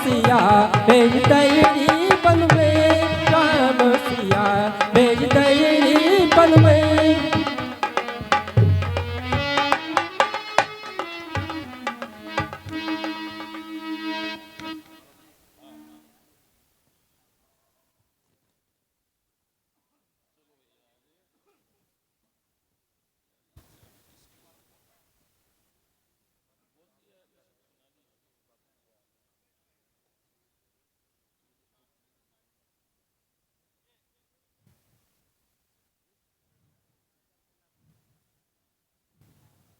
सिया भेज दई बन में, राम सिया भेज दई बन में।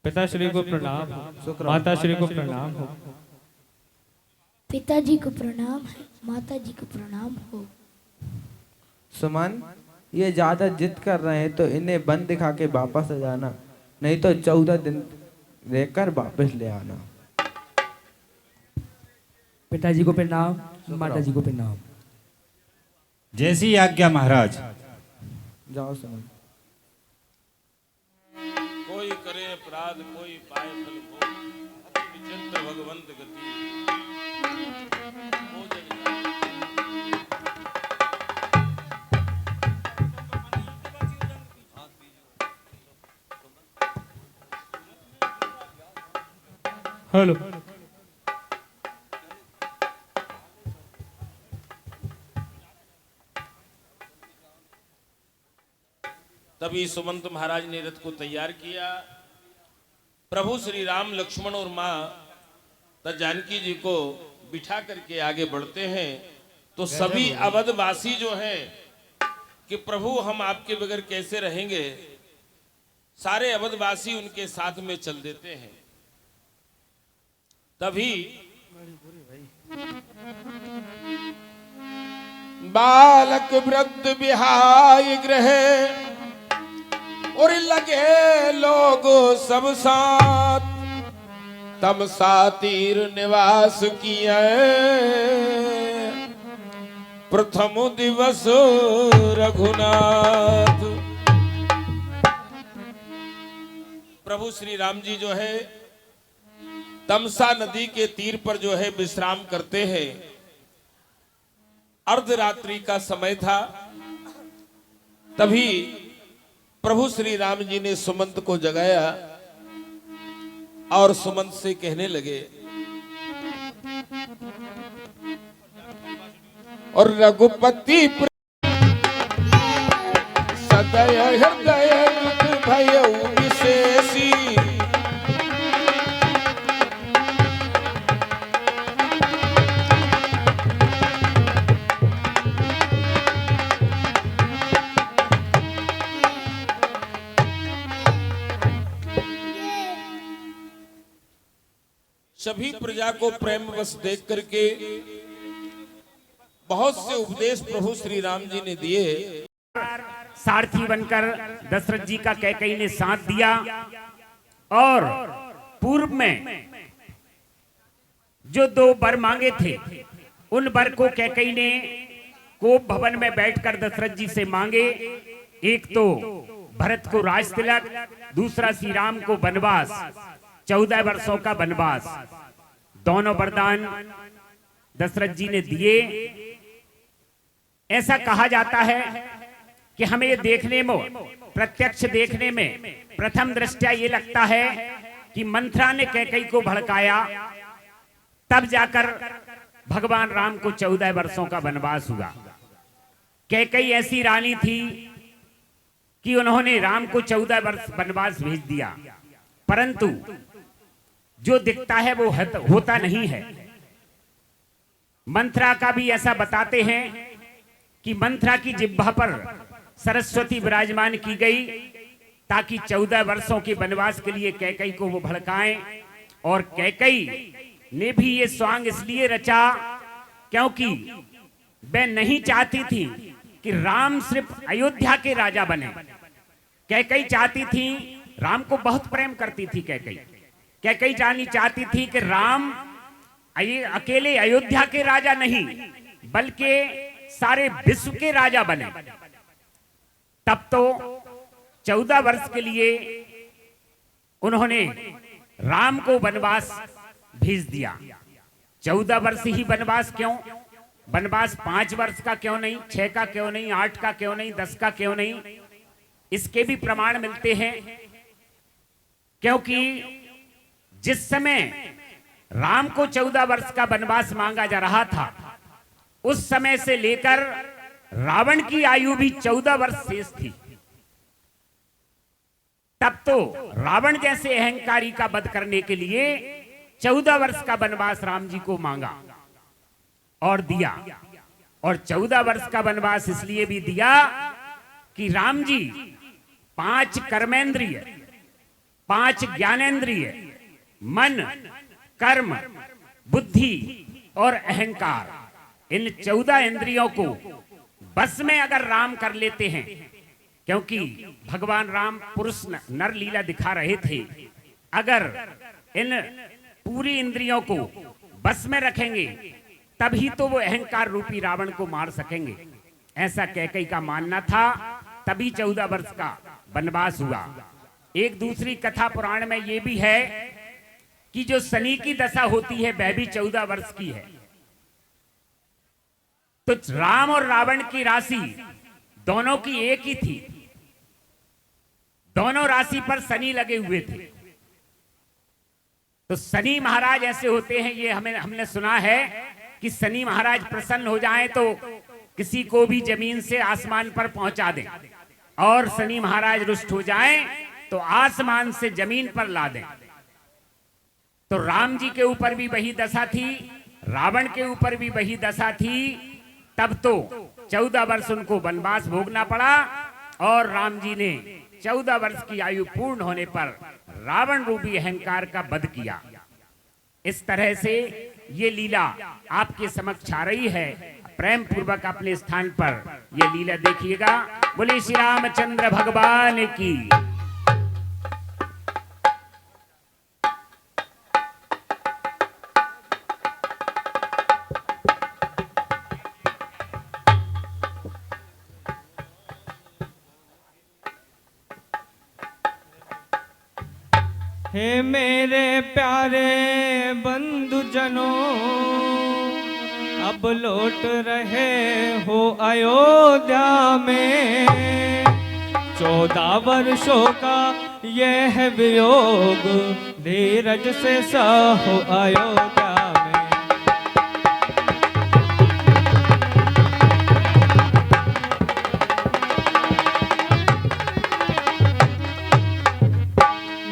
पिताश्री को प्रणाम हो, माताश्री को प्रणाम हो। पिताजी को प्रणाम है, माता जी को प्रणाम हो। सुमन, ये ज्यादा जिद कर रहे हैं तो इन्हें बंद दिखा के वापस आ जाना, नहीं तो 14 दिन रहकर वापस ले आना। पिताजी को प्रणाम, माता जी को प्रणाम। जैसी आज्ञा महाराज। जाओ सुमन। कोई करे अपराध कोई पाए फल भोग, अति विचित्र भगवंत गति हो जग हेलो। तभी सुमंत महाराज ने रथ को तैयार किया। प्रभु श्री राम, लक्ष्मण और माँ जानकी जी को बिठा करके आगे बढ़ते हैं। तो सभी अवधवासी जो हैं कि प्रभु हम आपके बगैर कैसे रहेंगे, सारे अवधवासी उनके साथ में चल देते हैं। तभी बालक वृद्ध बिहाय गृह और लगे लोग सब साथ, तम सातीर निवास किए प्रथम दिवस रघुनाथ। प्रभु श्री राम जी जो है तमसा नदी के तीर पर जो है विश्राम करते हैं। अर्धरात्रि का समय था। तभी प्रभु श्री राम जी ने सुमंत को जगाया और सुमंत से कहने लगे, और रघुपति सदय हृदय भयउ विशेषी, सभी प्रजा को प्रेम बस देख करके बहुत से उपदेश प्रभु श्री राम जी ने दिए। सारथी बनकर दशरथ जी का कैकेयी ने साथ दिया और पूर्व में जो 2 वर मांगे थे उन वर को कैकेयी ने कोप भवन में बैठकर दशरथ जी से मांगे। एक तो भरत को राज तिलक, दूसरा श्री राम को वनवास, 14 वर्षों का वनवास। दोनों वरदान दशरथ जी ने दिए। ऐसा कहा जाता है कि हमें ये देखने में, प्रत्यक्ष देखने में प्रथम दृष्टया ये लगता है कि मंथरा ने कैकेयी को भड़काया, तब जाकर भगवान राम को 14 वर्षों का वनवास हुआ। कैकेयी ऐसी रानी थी कि उन्होंने राम को 14 वर्ष वनवास भेज दिया, परंतु जो दिखता है वो होता नहीं है। मंथरा का भी ऐसा बताते हैं कि मंथरा की जिह्वा पर सरस्वती विराजमान की गई ताकि 14 वर्षों के वनवास के लिए कैकेयी को वो भड़काएं। और कैकेयी ने भी ये स्वांग इसलिए रचा क्योंकि वह नहीं चाहती थी कि राम सिर्फ अयोध्या के राजा बने। कैकेयी चाहती थी, राम को बहुत प्रेम करती थी कैकेयी चाहती थी कि राम अकेले अयोध्या के राजा नहीं बल्कि सारे विश्व के राजा बने। तब तो 14 वर्ष के लिए उन्होंने राम को वनवास भेज दिया। 14 वर्ष ही वनवास क्यों? वनवास 5 वर्ष का क्यों नहीं, 6 का क्यों नहीं, 8 का क्यों नहीं, 10 का क्यों नहीं? इसके भी प्रमाण मिलते हैं। क्योंकि जिस समय राम को 14 वर्ष का वनवास मांगा जा रहा था, उस समय से लेकर रावण की आयु भी 14 वर्ष शेष थी। तब तो रावण जैसे अहंकारी का वध करने के लिए 14 वर्ष का वनवास राम जी को मांगा और दिया। और 14 वर्ष का वनवास इसलिए भी दिया कि राम जी 5 कर्मेंद्रिय, 5 ज्ञानेंद्रिय, मन, कर्म, बुद्धि और अहंकार, इन 14 इंद्रियों को बस में अगर राम कर लेते हैं, क्योंकि भगवान राम पुरुष नर लीला दिखा रहे थे, अगर इन पूरी इंद्रियों को बस में रखेंगे तभी तो वो अहंकार रूपी रावण को मार सकेंगे। ऐसा कैकेयी का मानना था, तभी 14 वर्ष का वनवास हुआ। एक दूसरी कथा पुराण में ये भी है कि जो शनि की दशा होती है वह भी 14 वर्ष की है। तो राम और रावण की राशि दोनों की एक ही थी, दोनों राशि पर शनि लगे हुए थे। तो शनि महाराज ऐसे होते हैं, ये हमने सुना है कि शनि महाराज प्रसन्न हो जाएं तो किसी को भी जमीन से आसमान पर पहुंचा दें, और शनि महाराज रुष्ट हो जाएं तो आसमान से जमीन पर ला दें। तो राम जी के ऊपर भी वही दशा थी, रावण के ऊपर भी वही दशा थी। तब तो 14 वर्ष उनको वनवास भोगना पड़ा, और राम जी ने 14 वर्ष की आयु पूर्ण होने पर रावण रूपी अहंकार का वध किया। इस तरह से ये लीला आपके समक्ष आ रही है। प्रेम पूर्वक अपने स्थान पर ये लीला देखिएगा। बोले श्री रामचंद्र भगवान की। हे मेरे प्यारे बंधुजनों, अब लौट रहे हो अयोध्या में। 14 वर्षों का यह वियोग धीरज से सहो अयोध्या में।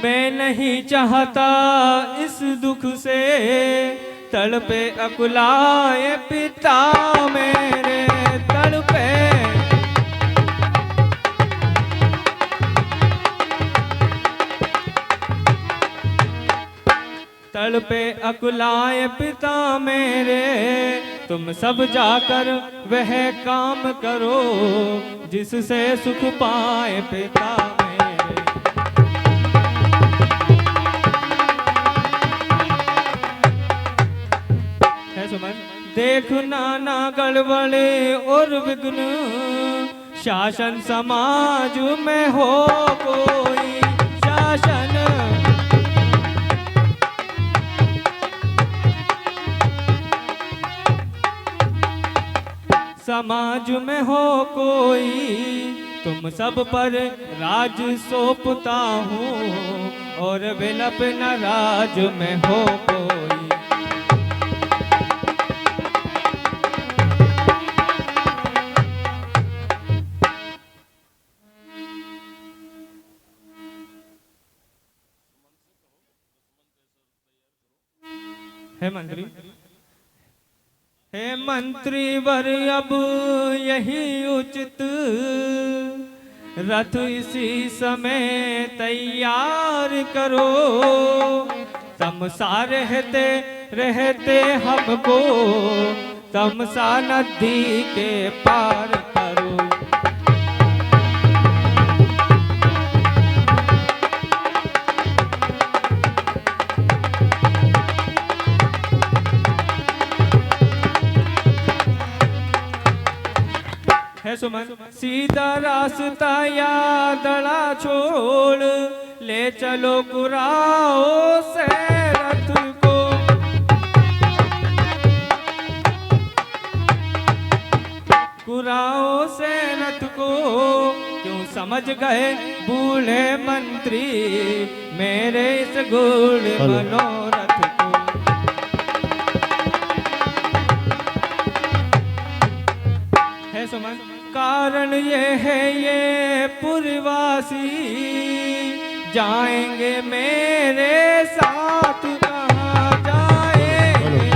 मैं नहीं चाहता इस दुख से तड़पे अकुलाए पिता मेरे, तड़पे अकुलाए पिता मेरे। तुम सब जाकर वह काम करो जिससे सुख पाए पिता मेरे। देख नाना गड़बड़े और विघ्न, शासन समाज में हो कोई शासन। समाज में हो कोई, तुम सब पर राज सौंपता हूँ, और विलप न राज में हो कोई। हे मंत्री वर अब यही उचित, रथ इसी समय तैयार करो। तमसा रहते रहते हमको तमसा नदी के पार करो। सुमन सीधा रास्ता या दड़ा छोड़, ले चलो कुराओ से रथ को। कुराओं से रथ को क्यों समझ गए बूढ़े मंत्री मेरे इस गूढ़ मनोरथ को। है सुमन कारण ये है ये पुरवासी जाएंगे मेरे साथ कहाँ जाएंगे।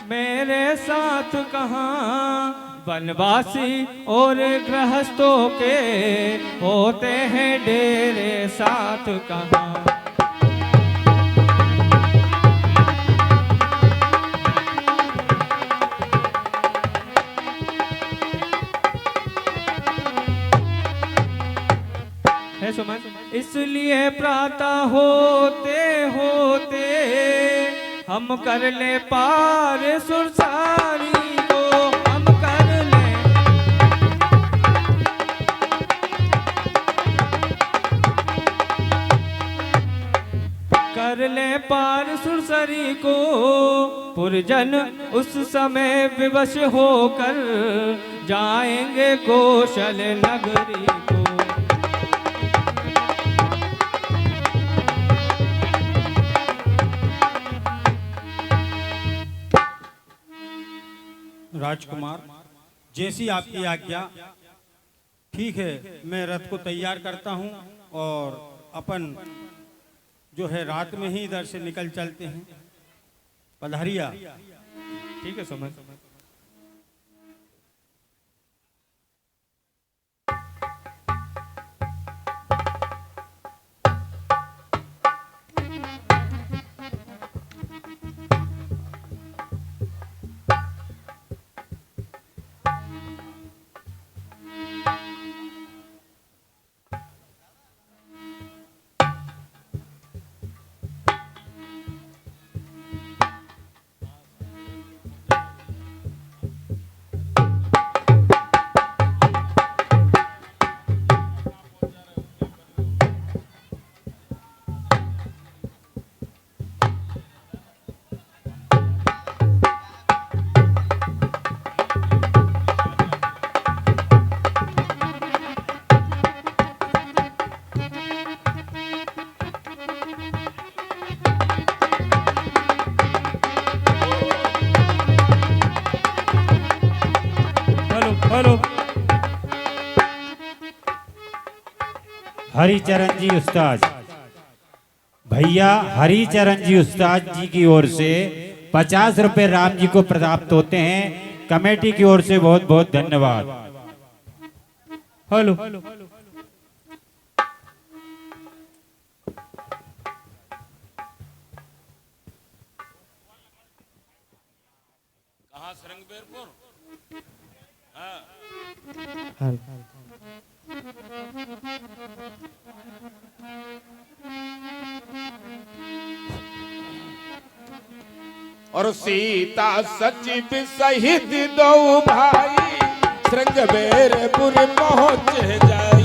मेरे साथ कहाँ वनवासी और गृहस्थों के होते हैं डेरे साथ कहाँ। है सुमन इसलिए प्रातः होते होते हम कर ले पार सुरसारी को। हम कर ले पार सुरसरी को। पुरजन उस समय विवश होकर जाएंगे कौशल नगरी को। राजकुमार, जैसी आपकी आज्ञा। ठीक है, मैं रथ को तैयार करता हूँ और अपन जो है रात में ही इधर से निकल चलते हैं। पधारिया। ठीक है सुमन। हरिचरण जी उस्ताद, भैया हरिचरण जी उस्ताद जी की ओर से 50 रुपए राम जी को प्राप्त होते हैं। कमेटी की ओर से बहुत बहुत धन्यवाद। हेलो कहाँ सरंगबेरपुर? और सीता सचिव सहित दो भाई श्रृंगबेरपुर पहुँच जाई।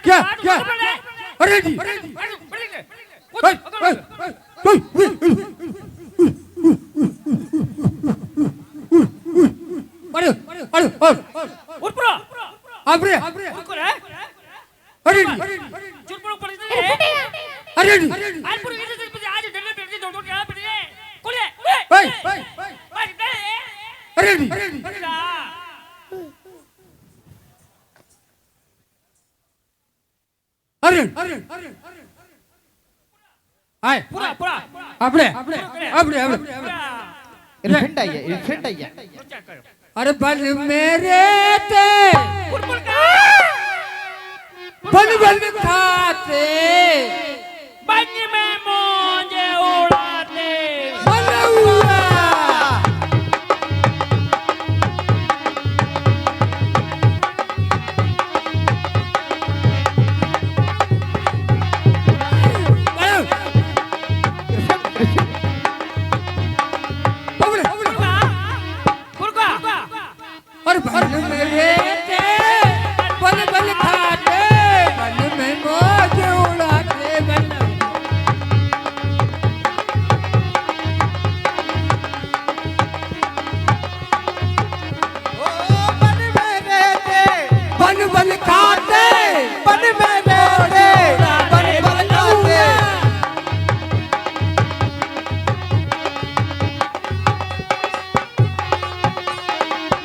क्या क्या अरे जी अरे आए पूरा पूरा अपने अपने अपने एलिफेंट आई है, एलिफेंट आई है। अरे बल मेरे ते बल बल खाते बन में मुझे उड़ाते बलुआ और बल मेरे ते बल बल खाते बल में मौज उड़ाते बल बल बल खाते बल में मोड़े बल बल खाते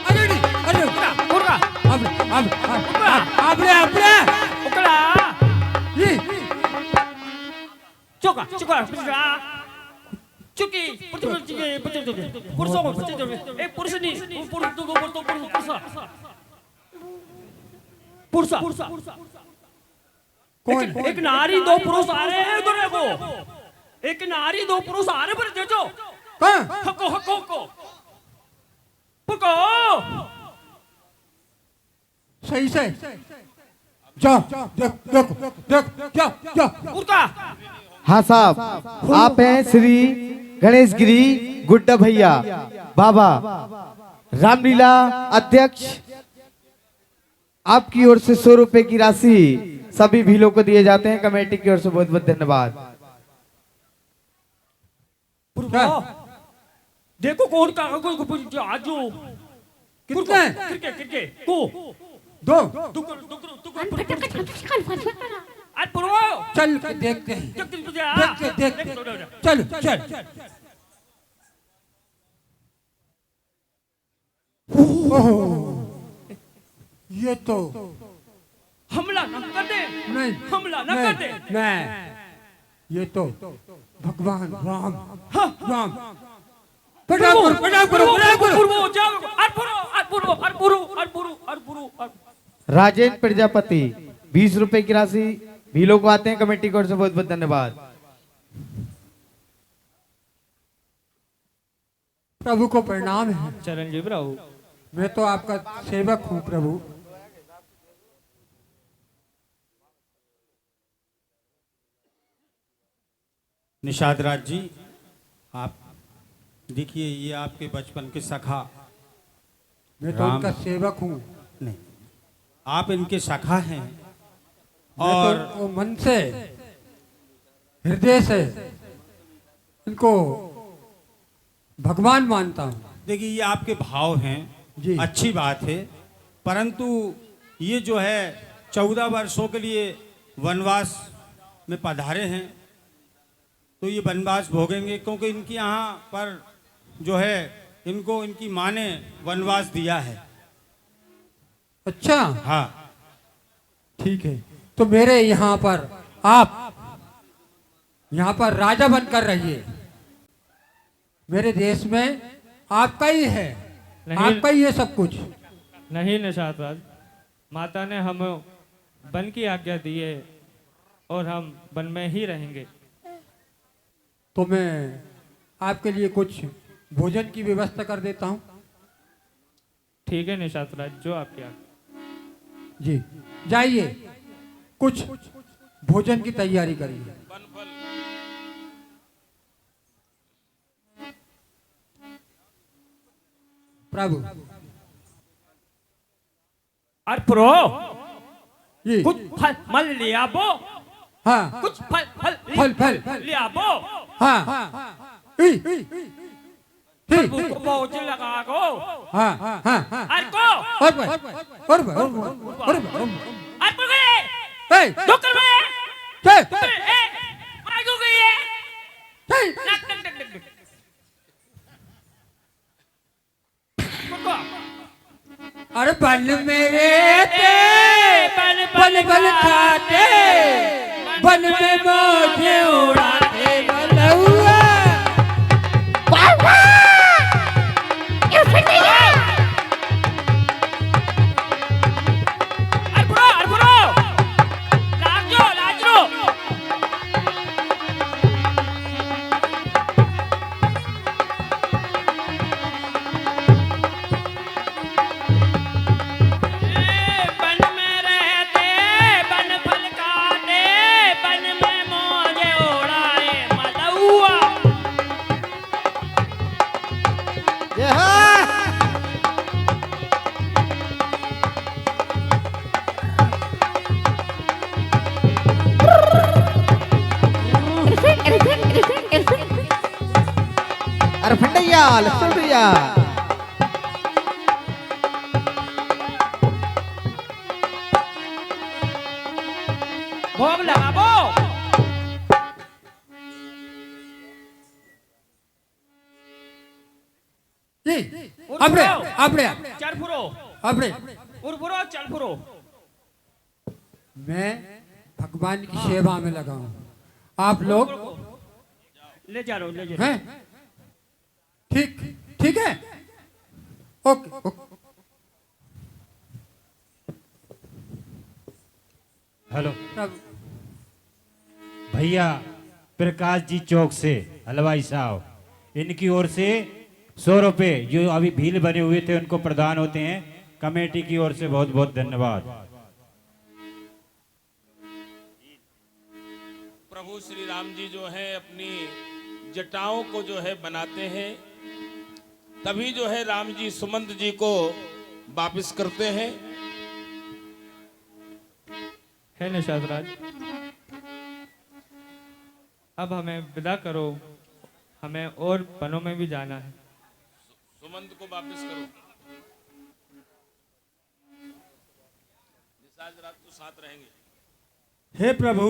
अरे अरे पूरा अपने अपने उकड़ा ये चुका चुका चुका चुकी पुरुषों को एक पुरुष नहीं पुरुष दो पुरुषा एक नारी दो पुरुष आ रहे हैं उधर को एक नारी दो पुरुष आ रहे पर देखो कहाँ हको हको को पुको सही से जा देख देख देख जा जा उड़का हाँ साहब, आप हैं श्री गणेश गिरी गुड्डा भैया बाबा रामलीला अध्यक्ष। आपकी ओर से 100 रुपए की राशि सभी भीलों को दिए जाते हैं। कमेटी की ओर से बहुत बहुत धन्यवाद। देखो कौन का आजू किरके को दो आज पुरवा चल के देखते हैं देख चल चल ये तो हमला न कर दे नहीं हमला न कर दे नहीं ये तो भगवान राम राम राजेंद्र प्रजापति 20 रुपए की राशि भीलों को आते हैं। कमेटी की ओर से बहुत बहुत धन्यवाद। प्रभु को प्रणाम है। चरण जी प्रभु। मैं तो आपका सेवक हूँ प्रभु। निषाद राज जी, आप देखिए ये आपके बचपन के सखा। मैं तो उनका सेवक हूँ। नहीं, आप इनके सखा हैं और तो मन से हृदय से इनको भगवान मानता हूँ। देखिए ये आपके भाव हैं जी, अच्छी बात है, परंतु ये जो है 14 वर्षों के लिए वनवास में पधारे हैं तो ये वनवास भोगेंगे, क्योंकि इनके यहाँ पर जो है इनको इनकी माँ ने वनवास दिया है। अच्छा हाँ ठीक है, तो मेरे यहाँ पर आप यहाँ पर राजा बनकर रहिए। मेरे देश में आपका ही है, आपका ही है सब कुछ। नहीं निषाद राज, माता ने हम वन की आज्ञा दी है और हम वन में ही रहेंगे। तो मैं आपके लिए कुछ भोजन की व्यवस्था कर देता हूँ। ठीक है निषाद राज, जो आपकी आज्ञा। जी जाइए, कुछ भोजन की तैयारी करिए। प्रभु और प्रो जी कुछ फल मल लिया बो। हाँ कुछ फल फल फल लिया बो। हाँ ठीक पहुंच लगा को। हाँ हाँ हाँ और को और गए डॉक्टर में आगू गई है। अरे बल मेरे ते बल बल खाते लक्ष्मण भैया। भोग लगा भोग। अपने अपने चल फुरो अपने उर्फुरो चल फुरो। मैं भगवान की सेवा में लगा हूँ, आप लोग ले जा रहा हूँ, ले जा हैं? ठीक ठीक है, ओके ओके। हेलो भैया, प्रकाश जी चौक से हलवाई साहब, इनकी ओर से 100 रुपए जो अभी भील बने हुए थे उनको प्रदान होते हैं। कमेटी की ओर से बहुत बहुत धन्यवाद। प्रभु श्री राम जी जो है अपनी जटाओं को जो है बनाते हैं, तभी जो है राम जी सुमंत जी को वापस करते हैं। है निषाद राज, अब हमें विदा करो, हमें और वनों में भी जाना है। सुमंत को वापस करो, आज रात तो साथ रहेंगे। हे प्रभु,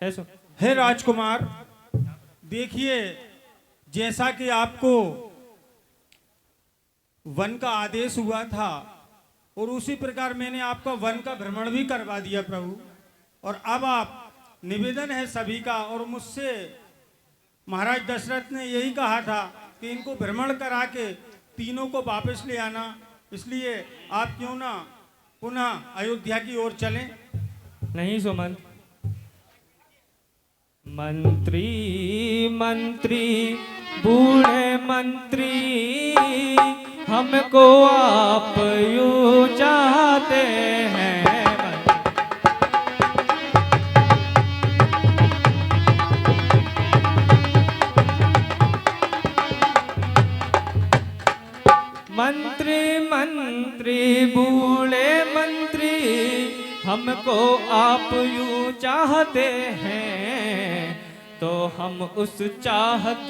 है सो हे राजकुमार, देखिए जैसा कि आपको वन का आदेश हुआ था और उसी प्रकार मैंने आपका वन का भ्रमण भी करवा दिया प्रभु। और अब आप निवेदन है सभी का, और मुझसे महाराज दशरथ ने यही कहा था कि इनको भ्रमण करा के तीनों को वापस ले आना, इसलिए आप क्यों ना पुनः अयोध्या की ओर चलें। नहीं सुमंत, मंत्री मंत्री बूढ़े मंत्री, हमको आप यूं चाहते हैं। मंत्री मंत्री बूढ़े मंत्री, हमको आप यूं चाहते हैं, तो हम उस चाहत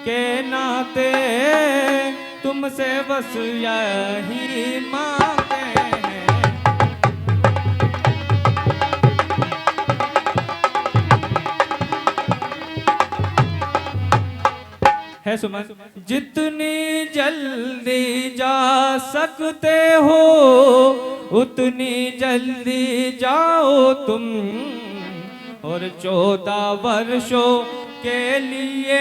के नाते तुमसे बस यही मांगते हैं। है सुमन, जितनी जल्दी जा सकते हो उतनी जल्दी जाओ तुम, और 14 वर्षों के लिए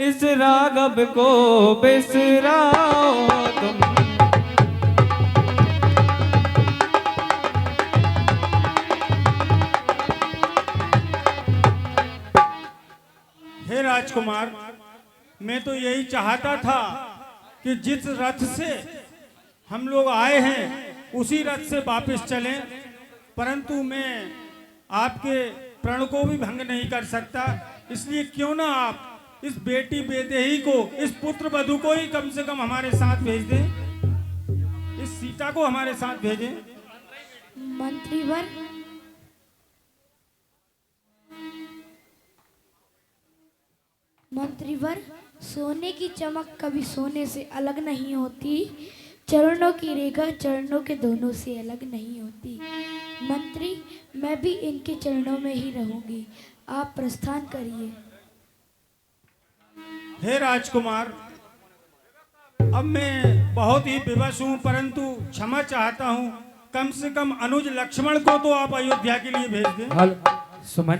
इस राघव को बिसराओ तुम। हे राजकुमार, मैं तो यही चाहता था कि जिस रथ से हम लोग आए हैं उसी रथ से वापस चलें, परंतु मैं आपके प्रण को भी भंग नहीं कर सकता, इसलिए क्यों ना आप इस बेटी बेदेही को, इस पुत्र वधू को ही कम से कम हमारे साथ भेज दें, इस सीता को हमारे साथ भेजें। मंत्रीवर, मंत्रीवर, सोने की चमक कभी सोने से अलग नहीं होती, चरणों की रेखा चरणों के दोनों से अलग नहीं होती। मंत्री, मैं भी इनके चरणों में ही रहूंगी, आप प्रस्थान करिए। हे राजकुमार, अब मैं बहुत ही विवश हूँ, परंतु क्षमा चाहता हूँ, कम से कम अनुज लक्ष्मण को तो आप अयोध्या के लिए भेज दें। सुमन,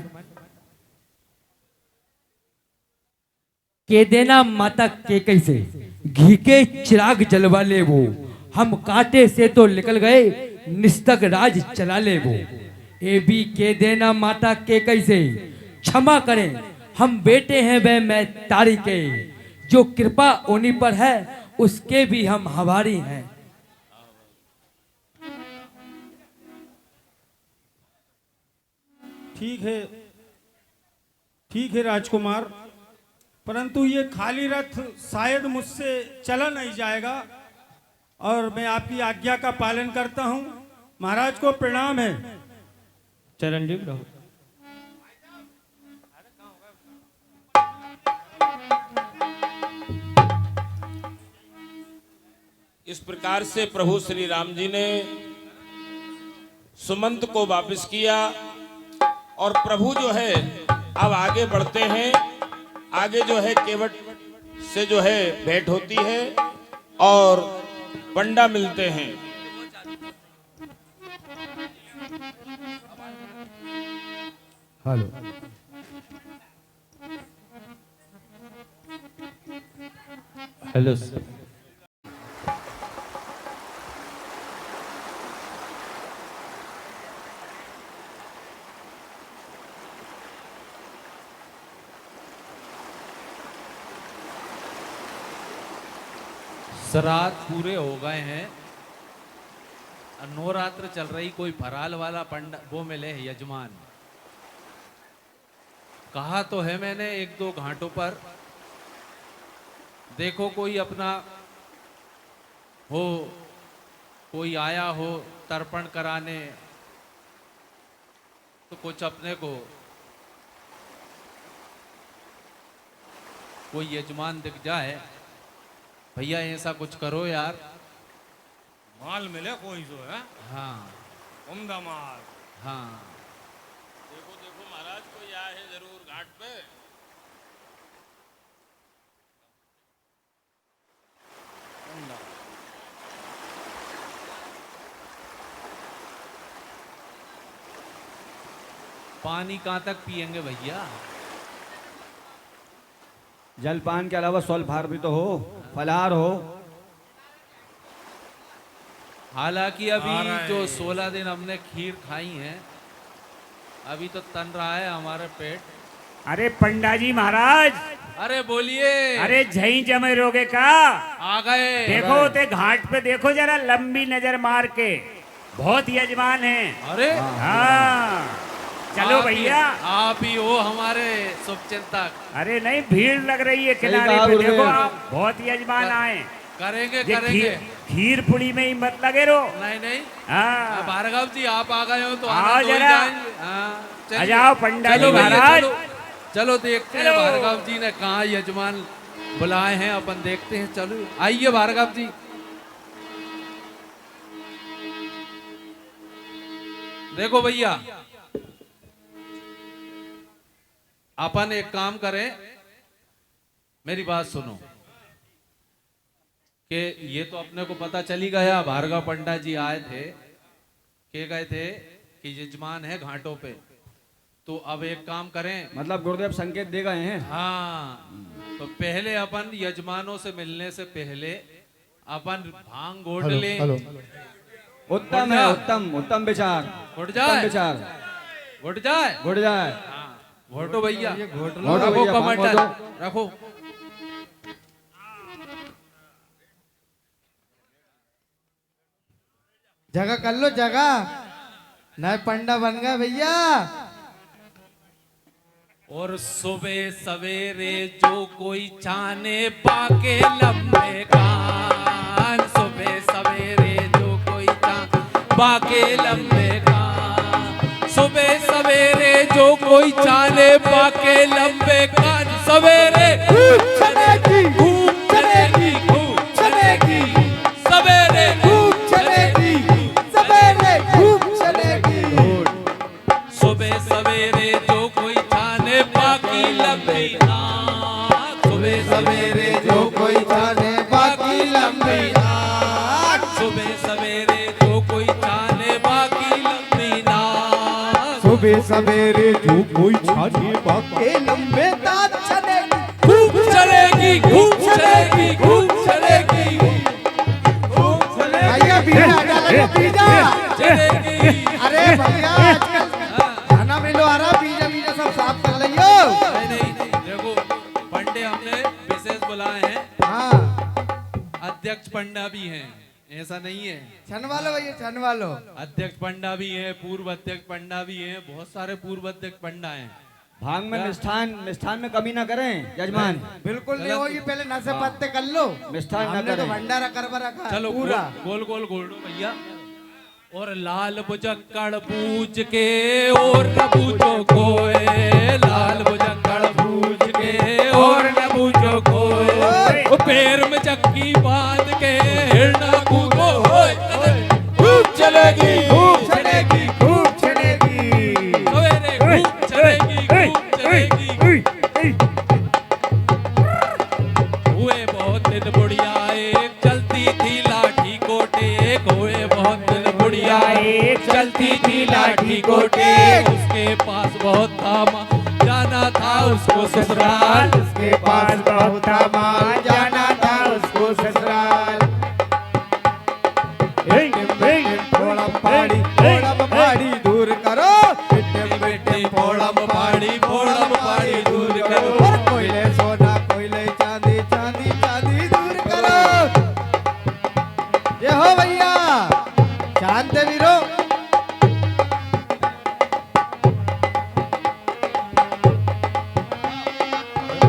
के देना माता के कैसे घी के चिराग जलवा ले वो, हम कांटे से तो निकल गए निस्तक राज चला ले वो। ए भी के देना माता के कैसे, क्षमा करें हम बेटे हैं वे मैं तारी के, जो कृपा उन्हीं पर है उसके भी हम हवारी हैं। ठीक है राजकुमार, परंतु ये खाली रथ शायद मुझसे चला नहीं जाएगा, और मैं आपकी आज्ञा का पालन करता हूँ। महाराज को प्रणाम है। चरण लिख रहो। इस प्रकार से प्रभु श्री राम जी ने सुमंत को वापस किया और प्रभु जो है अब आगे बढ़ते हैं। आगे जो है केवट से जो है भेंट होती है और पंडा मिलते हैं। Hello hello sir. श्राद्ध पूरे हो गए हैं, नवरात्र चल रही, कोई फराल वाला पंडा वो मिले यजमान। कहा तो है मैंने एक दो घाटों पर, देखो कोई अपना हो, कोई आया हो तर्पण कराने, तो कुछ अपने को कोई यजमान दिख जाए, भैया ऐसा कुछ करो यार। माल मिले कोई जो है। हाँ उम्दा माल। हाँ देखो देखो महाराज कोई आया है जरूर घाट पे। पानी कहाँ तक पिएंगे भैया? जलपान के अलावा स्वल्पहार भी तो हो, फलाहार हो। हालांकि अभी जो 16 दिन हमने खीर खाई है, अभी तो तन रहा है हमारा पेट। अरे पंडा जी महाराज, अरे बोलिए। अरे झई जमे रोगे का आ गए। देखो ते घाट पे देखो जरा, लंबी नजर मार के, बहुत यजमान है। अरे हाँ चलो भैया, आप ही हो हमारे शुभचिंतक। अरे नहीं, भीड़ लग रही है किनारे पे, देखो आप बहुत यजमान आए। करेंगे ये करेंगे। खीर पुड़ी में ही मत लगे रो। नहीं नहीं, हाँ भार्गव जी आप आ गए हो तो आओ आनंद हो ही जरा। जाएंगे। हाँ, चलिए। आ जाओ पंडा चलो जी भैया, महाराज। चलो देखते हैं चलो। भार्गव जी ने कहा यजमान बुलाए हैं, अपन देखते हैं। चलो आइए भार्गव जी। देखो भैया, अपन एक काम करें, मेरी बात सुनो, कि ये तो अपने को पता चली गया, भार्गव पंडा जी आए थे, के गए थे कि यजमान है घाटों पे, तो अब एक काम करें। मतलब गुरुदेव संकेत दे गए हैं। हाँ, तो पहले अपन यजमानों से मिलने से पहले अपन भांग घोट लें। उत्तम है, उत्तम उत्तम विचार। घुट जाए, विचार घुट जाए, घुट जाए। घोटो भैया, घोटो रखो भैया, कमंडल, घोटो। रखो। जगह कर लो जगह, नए पंडा बन गया भैया। और सुबह सवेरे जो कोई चाने पाके लंबे कान, सुबह सवेरे जो कोई चाने पाके लंबे कान, सुबह सवेरे जो कोई चाने पाके लंबे कान, सवेरे खूब चलेगी, खूब चलेगी, खूब चलेगी, सवेरे खूब चलेगी, सवेरे खूब चलेगी। सुबह सवेरे जो कोई चाने बाकी लंबी नाक, सुबह सवेरे जो कोई चाने बाकी लंबी नाक, सुबह सवेरे जो कोई चाने बाकी लंबी नाक, सुबह सवेरे जो कोई छाने बाके लंबे दांत चलेगी, खूब चलेगी, खूब चलेगी, खूब चलेगी, खूब चलेगी। भैया बीजा डालो, बीजा चलेगी। अरे भैया आजकल खाना मिलो आ रहा, बीजा बीजा सब साफ कर लियो। नहीं, देखो पंडे हमने विशेष बुलाए हैं। हाँ अध्यक्ष पंडा भी हैं, ऐसा नहीं है। छन वालो भैया, छन वालो। अध्यक्ष पंडा भी हैं, पूर्व अध्यक्ष पंडा भी हैं, बहुत सारे पूर्व अध्यक्ष पंडा हैं। भांग में मिष्ठान में कमी ना करें यजमान। बिल्कुल नहीं होगी, पहले नशे पत्ते कर लो। मिष्ठान ना हमने तो करें। भंडारा करवा रखा चलो पूरा। गोल गोल गोल दो भैया। और लाल बुजक्कड़ पूज के और न पूछो कोई, लाल बुजक्कड़ पूज के और न पूछो कोई, पैर में चक्की बांध के हिरना अपनी लाठी को टेक। उसके पास बहुत था माल, जाना था उसको ससुराल। उसके पास बहुत था माल, जाना था उसको ससुराल। फोड़म पहाड़ी दूर करो, फोड़म पहाड़ी दूर करो। कोयले सोना कोयले चांदी, चांदी चांदी दूर करो। ये हो भैया शांत वीरो।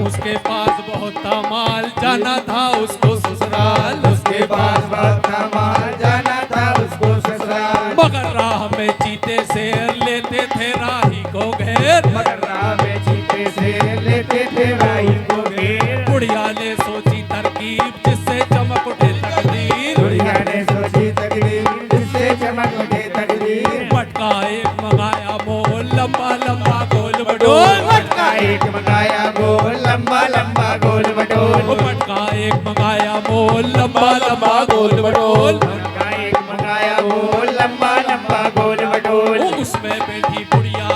उसके पास बहुत था माल, जाना था उसको ससुराल। उसके पास बहुत था माल, जाना था उसको ससुराल। मगर राह में चीते शेर लेते थे राही को घेर। मगर राह में चीते शेर लेते थे राही को घेर। बुढ़िया ने सोची तरकीब जिससे चमक उठे तकदीर। बुढ़िया ने सोची तकदीर जिससे चमक उठे तकदीर। मटका एक मंगाया मोल, लंबा लंबा गोल बटोल। मटका एक मंगाया गोल, लंबा लंबा गोल बटोल। मटका एक मंगाया मोल, लंबा लंबा गोल बटोल। मटका एक मंगाया गोल, लंबा लंबा गोल बटोल। उसमें बैठी बुढ़िया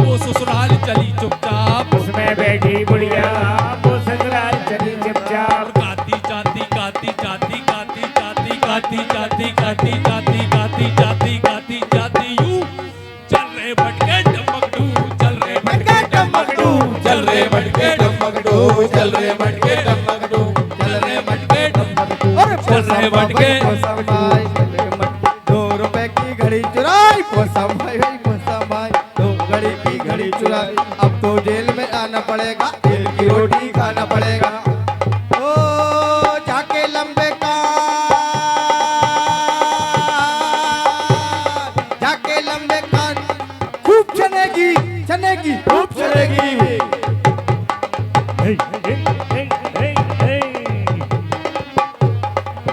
वो ससुराल चली चुपचाप। उसमें बैठी बुढ़िया वो ससुराल चली चुपचाप। गाती जाती गाती जाती गाती जाती गाती जाती गाती जाती गाती जाती गाती जाती यूं चल रे भटके डमकडू, चल रे भटके डमकडू, चल रे भटके डमकडू, चल रे भटके डमकडू, चल रे भटके डमकडू, चल रे भटके। 2 रुपए की घड़ी चुराई, पोसम भाई 2 घड़ी की घड़ी चुराई। अब तो जेल में आना पड़ेगा, जेल की रोटी खाना पड़ेगा। ओ जाके लंबे कान, जाके लंबे कान, खूब चलेगी चलेगी खूब चलेगी।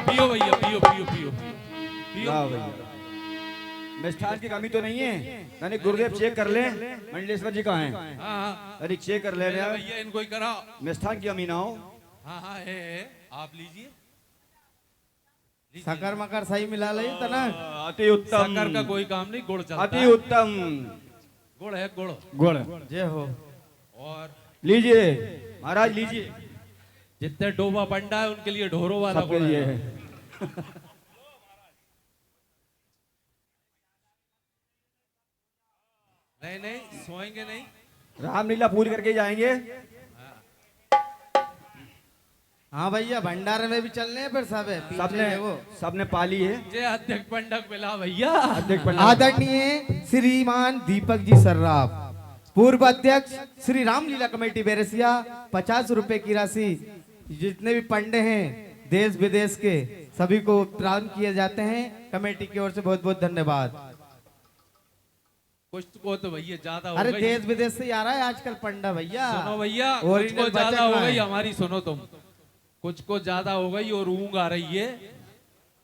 पियो भैया पियो पियो पियो पियो भैया मिष्ठान की कमी तो नहीं है। मैंने गुरुदेव चेक कर ले, मंडलेश्वर जी कहाँ हैं? हाँ अरे चेक कर ले यार, भैया इनको ही कराओ। मिष्ठान की कमी ना हो। हाँ हाँ है आप लीजिए। सकर मकर सही मिला ले तना। अति उत्तम। शक्कर का कोई काम नहीं, गुड़ चलता अति है। उत्तम। गुड़ है गुड़। गुड़ जय हो। और लीजिए महाराज लीजिए। जितने डोबा पंडा है उनके लिए ढोरो वाला सबके गुड़ लिए है। है। नहीं नहीं सोएंगे नहीं। रामलीला पूरी करके जाएंगे। हाँ भैया भंडारे में भी चलने हैं, फिर सब है पीछे सबने है वो। सबने पाली है। जय अध्यक्ष पंडक मिला भैया। अध्यक्ष पंडा आदरणीय श्रीमान दीपक जी सर्राफ, पूर्व अध्यक्ष श्री रामलीला कमेटी बेरसिया, 50 रुपए की राशि जितने भी पंडे हैं देश विदेश के सभी को प्रदान किए जाते हैं। कमेटी की ओर से बहुत बहुत धन्यवाद। कुछ को तो भैया ज्यादा हो अरे गई। देश विदेश से आ रहा है आजकल पंडा भैया। सुनो भैया कुछ ओरिजिनल को ज्यादा बचत हो में गई है। हमारी, सुनो तुम कुछ को ज्यादा हो गई और ऊँग आ रही है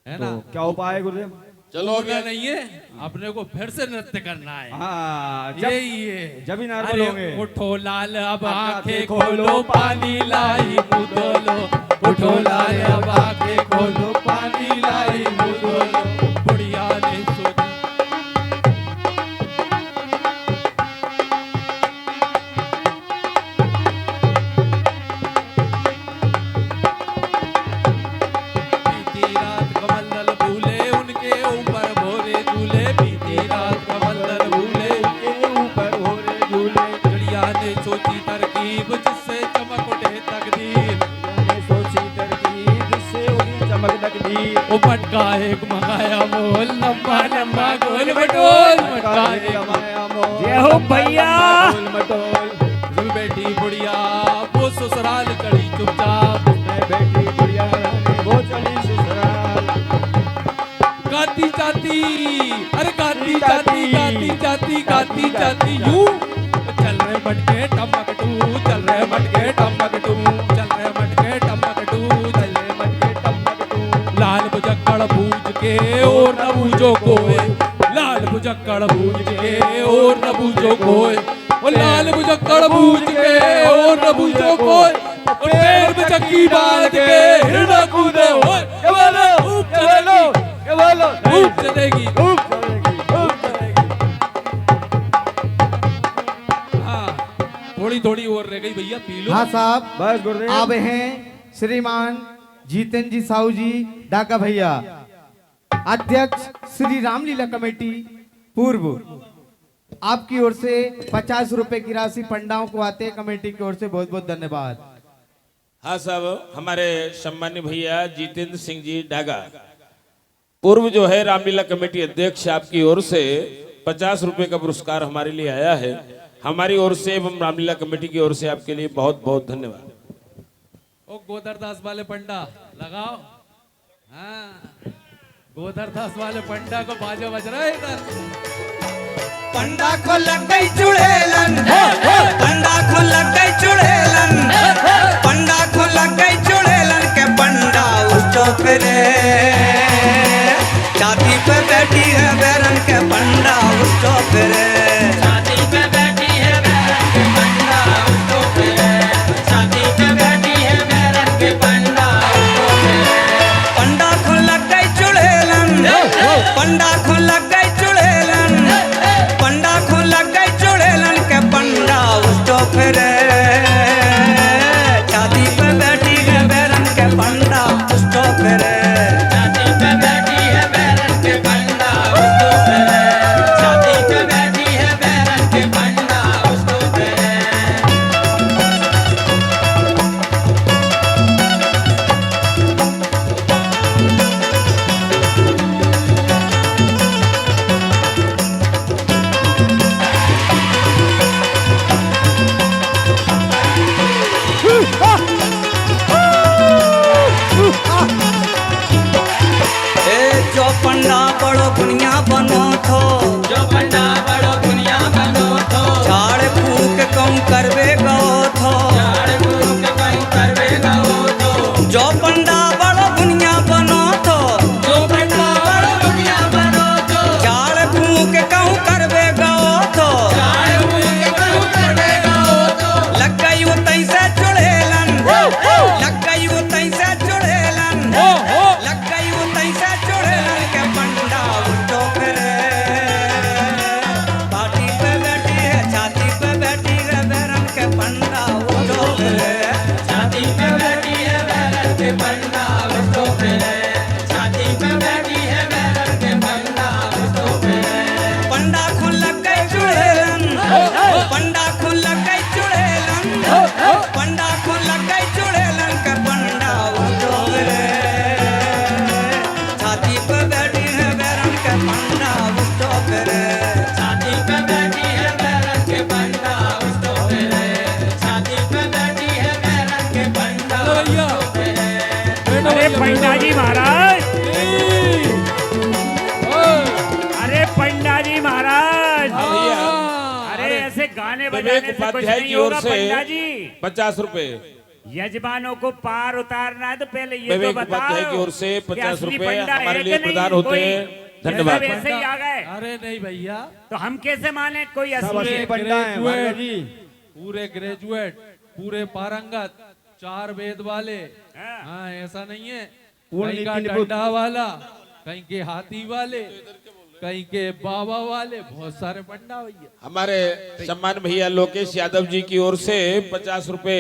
ना। तो क्या उपाय है गुरुदेव? चलो ऊँगा नहीं है, अपने को फिर से नृत्य करना है। हाँ यही है। जब ही नॉर्मल होंगे। उठो लाल अब आंखें खोलो, पानी लाई मुँह धो लो। उठो लाल अब आंखें खोलो, पानी लाई मुँह धो लो। बुढ़िया ने सोचा बीती रात कमल दल भूले, उनके ऊपर भोरे झूले। बीती रात कमल दल भूले, के ऊपर हो रे झूले। चिड़िया ने सोची तरकीब जिससे चमक उठे तकदीर। मैंने सोची तरकीब जिससे उन्हीं चमक लगती। वो मटका एक मंगाया मोल, लंबा लंबा गोल बटोल। मटका एक कमाया मोल। जय हो भैया। गोल मटोल। जुल बैठी बुढ़िया वो ससुराल चढ़ी चुपचाप। मैं बैठी बुढ़िया रानी वो चली ससुराल। गाती जाती अरे गाती जाती गाती जाती गाती जाती यूं चल रहे मटके टमकटू, चल रहे मटके टमकटू, चल रहे मटके टमकटू, चल रहे मटके टमकटू। लाल बुजक्कड़ बूझ के और न बूझो कोई, लाल बुजक्कड़ बूझ के और न बूझो कोई। वो लाल बुजक्कड़ बूझ के और न बूझो कोई। और पैर में चक्की बांध के हिरना कूदे होए। ये बोलो खूब चलेगी, ये बोलो खूब चलेगी, खूब चलेगी, खूब चलेगी। थोड़ी थोड़ी और रह गई भैया, पी लो। हाँ साहब, बस गुरुदेव। अब हैं श्रीमान जीतेंद्र जी साहू जी डाका भैया, अध्यक्ष श्री रामलीला कमेटी पूर्व, आपकी ओर से 50 रुपए की राशि पंडाओं को आते हैं कमेटी की ओर से बहुत बहुत धन्यवाद। हाँ साहब, हमारे सम्मान्य भैया जितेंद्र सिंह जी डागा पूर्व जो है रामलीला कमेटी अध्यक्ष, आपकी ओर से 50 रुपए का पुरस्कार हमारे लिए आया है। हमारी ओर से एवं रामलीला कमेटी की ओर से आपके लिए बहुत बहुत धन्यवाद। ओ गोदरदास वाले पंडा लगाओ। हाँ, गोदरदास वाले पंडा को बाजा बज रहा है इधर। पंडा को लग गई चुड़ैलन, पंडा को लग गई चुड़ैलन, पंडा को लग गई चुड़ैलन के पंडा उस चौफरे, छाती पे बैठी है बैरन के पंडा उस चौफरे, छाती पे बैठी है बैरन के पंडा उस चौफरे, छाती पे बैठी है बैरन के पंडा उस चौफरे। पंडा को लग गई चुड़ैलन, पंडा को लग गई चुड़ैलन, पंडा को लग गई चुड़ैलन के पंडा उस चौफरे, छाती पे बैठी है बैरन के पंडा उस चौफरे, छाती पे बैठी है बैरन के पंडा उस चौफरे, छाती पे बैठी है बैरन के पंडा उस चौफरे। जो पंडा बड़ो दुनिया बनो थो, जो पंडा बड़ो दुनिया बनो थो, झाड़ फूक कम करवे गो थो, झाड़ फूक कम करवे गो थो, जो पंडा बड़ो दुनिया बनो थो, जो पंडा बड़ो दुनिया बनो थो, झाड़ फूक कम करवे गो थो, झाड़ फूक कम करवे गो थो। लग गई वो तई से चुड़ैलन, लग गई वो तई से चुड़ैलन, लग गई वो तई से चुड़ैलन के पंडा उस चौफरे, पार्टी पे बैठी है छाती पे बैठी है बैरन के पंडा उस चौफरे, छाती पे बैठी है बैरन के पंडा उस चौफरे, छाती पे बैठी है बैरन के पंडा उस चौफरे। पंडा को लग गई चुड़ैलन, पंडा को लग गई चुड़ैलन, पंडा को लग गई चुड़ैलन के पंडा उस चौफरे, छाती पे बैठी है बैरन के पंडा उस चौफरे, छाती पे बैठी है बैरन के पंडा उस चौफरे, छाती पे बैठी है बैरन के पंडा उस चौफरे। अरे पंडा जी महाराज, अरे पंडा जी महाराज, अरे ऐसे गाने बजाने विवेक से कुछ उपाध्याय नहीं की ओर होगा से पंडा जी। 50 रुपए, यजमानों को पार उतारना है तो पहले ये तो विवेक बताओ उपाध्याय की ओर से कि 50 असली रुपए पंडा हमारे है लिए कि नहीं? प्रदान होते कोई हैं। धन्यवाद। जैसा वैसे ही आ गए। अरे नहीं भैया, तो हम कैसे माने कोई असली पूरे पंडा है, महाराज ग्रेजुएट, जी। पूरे ग्रेजुएट, पूरे पारंगत, 4 वेद वाले। हाँ, ऐसा नहीं है कहीं का डंडा वाला, कहीं के हाथी वाले, कहीं के बाबा वाले, बहुत सारे पंडा भैया। हमारे सम्मान भैया लोकेश यादव जी की ओर से 50 रुपए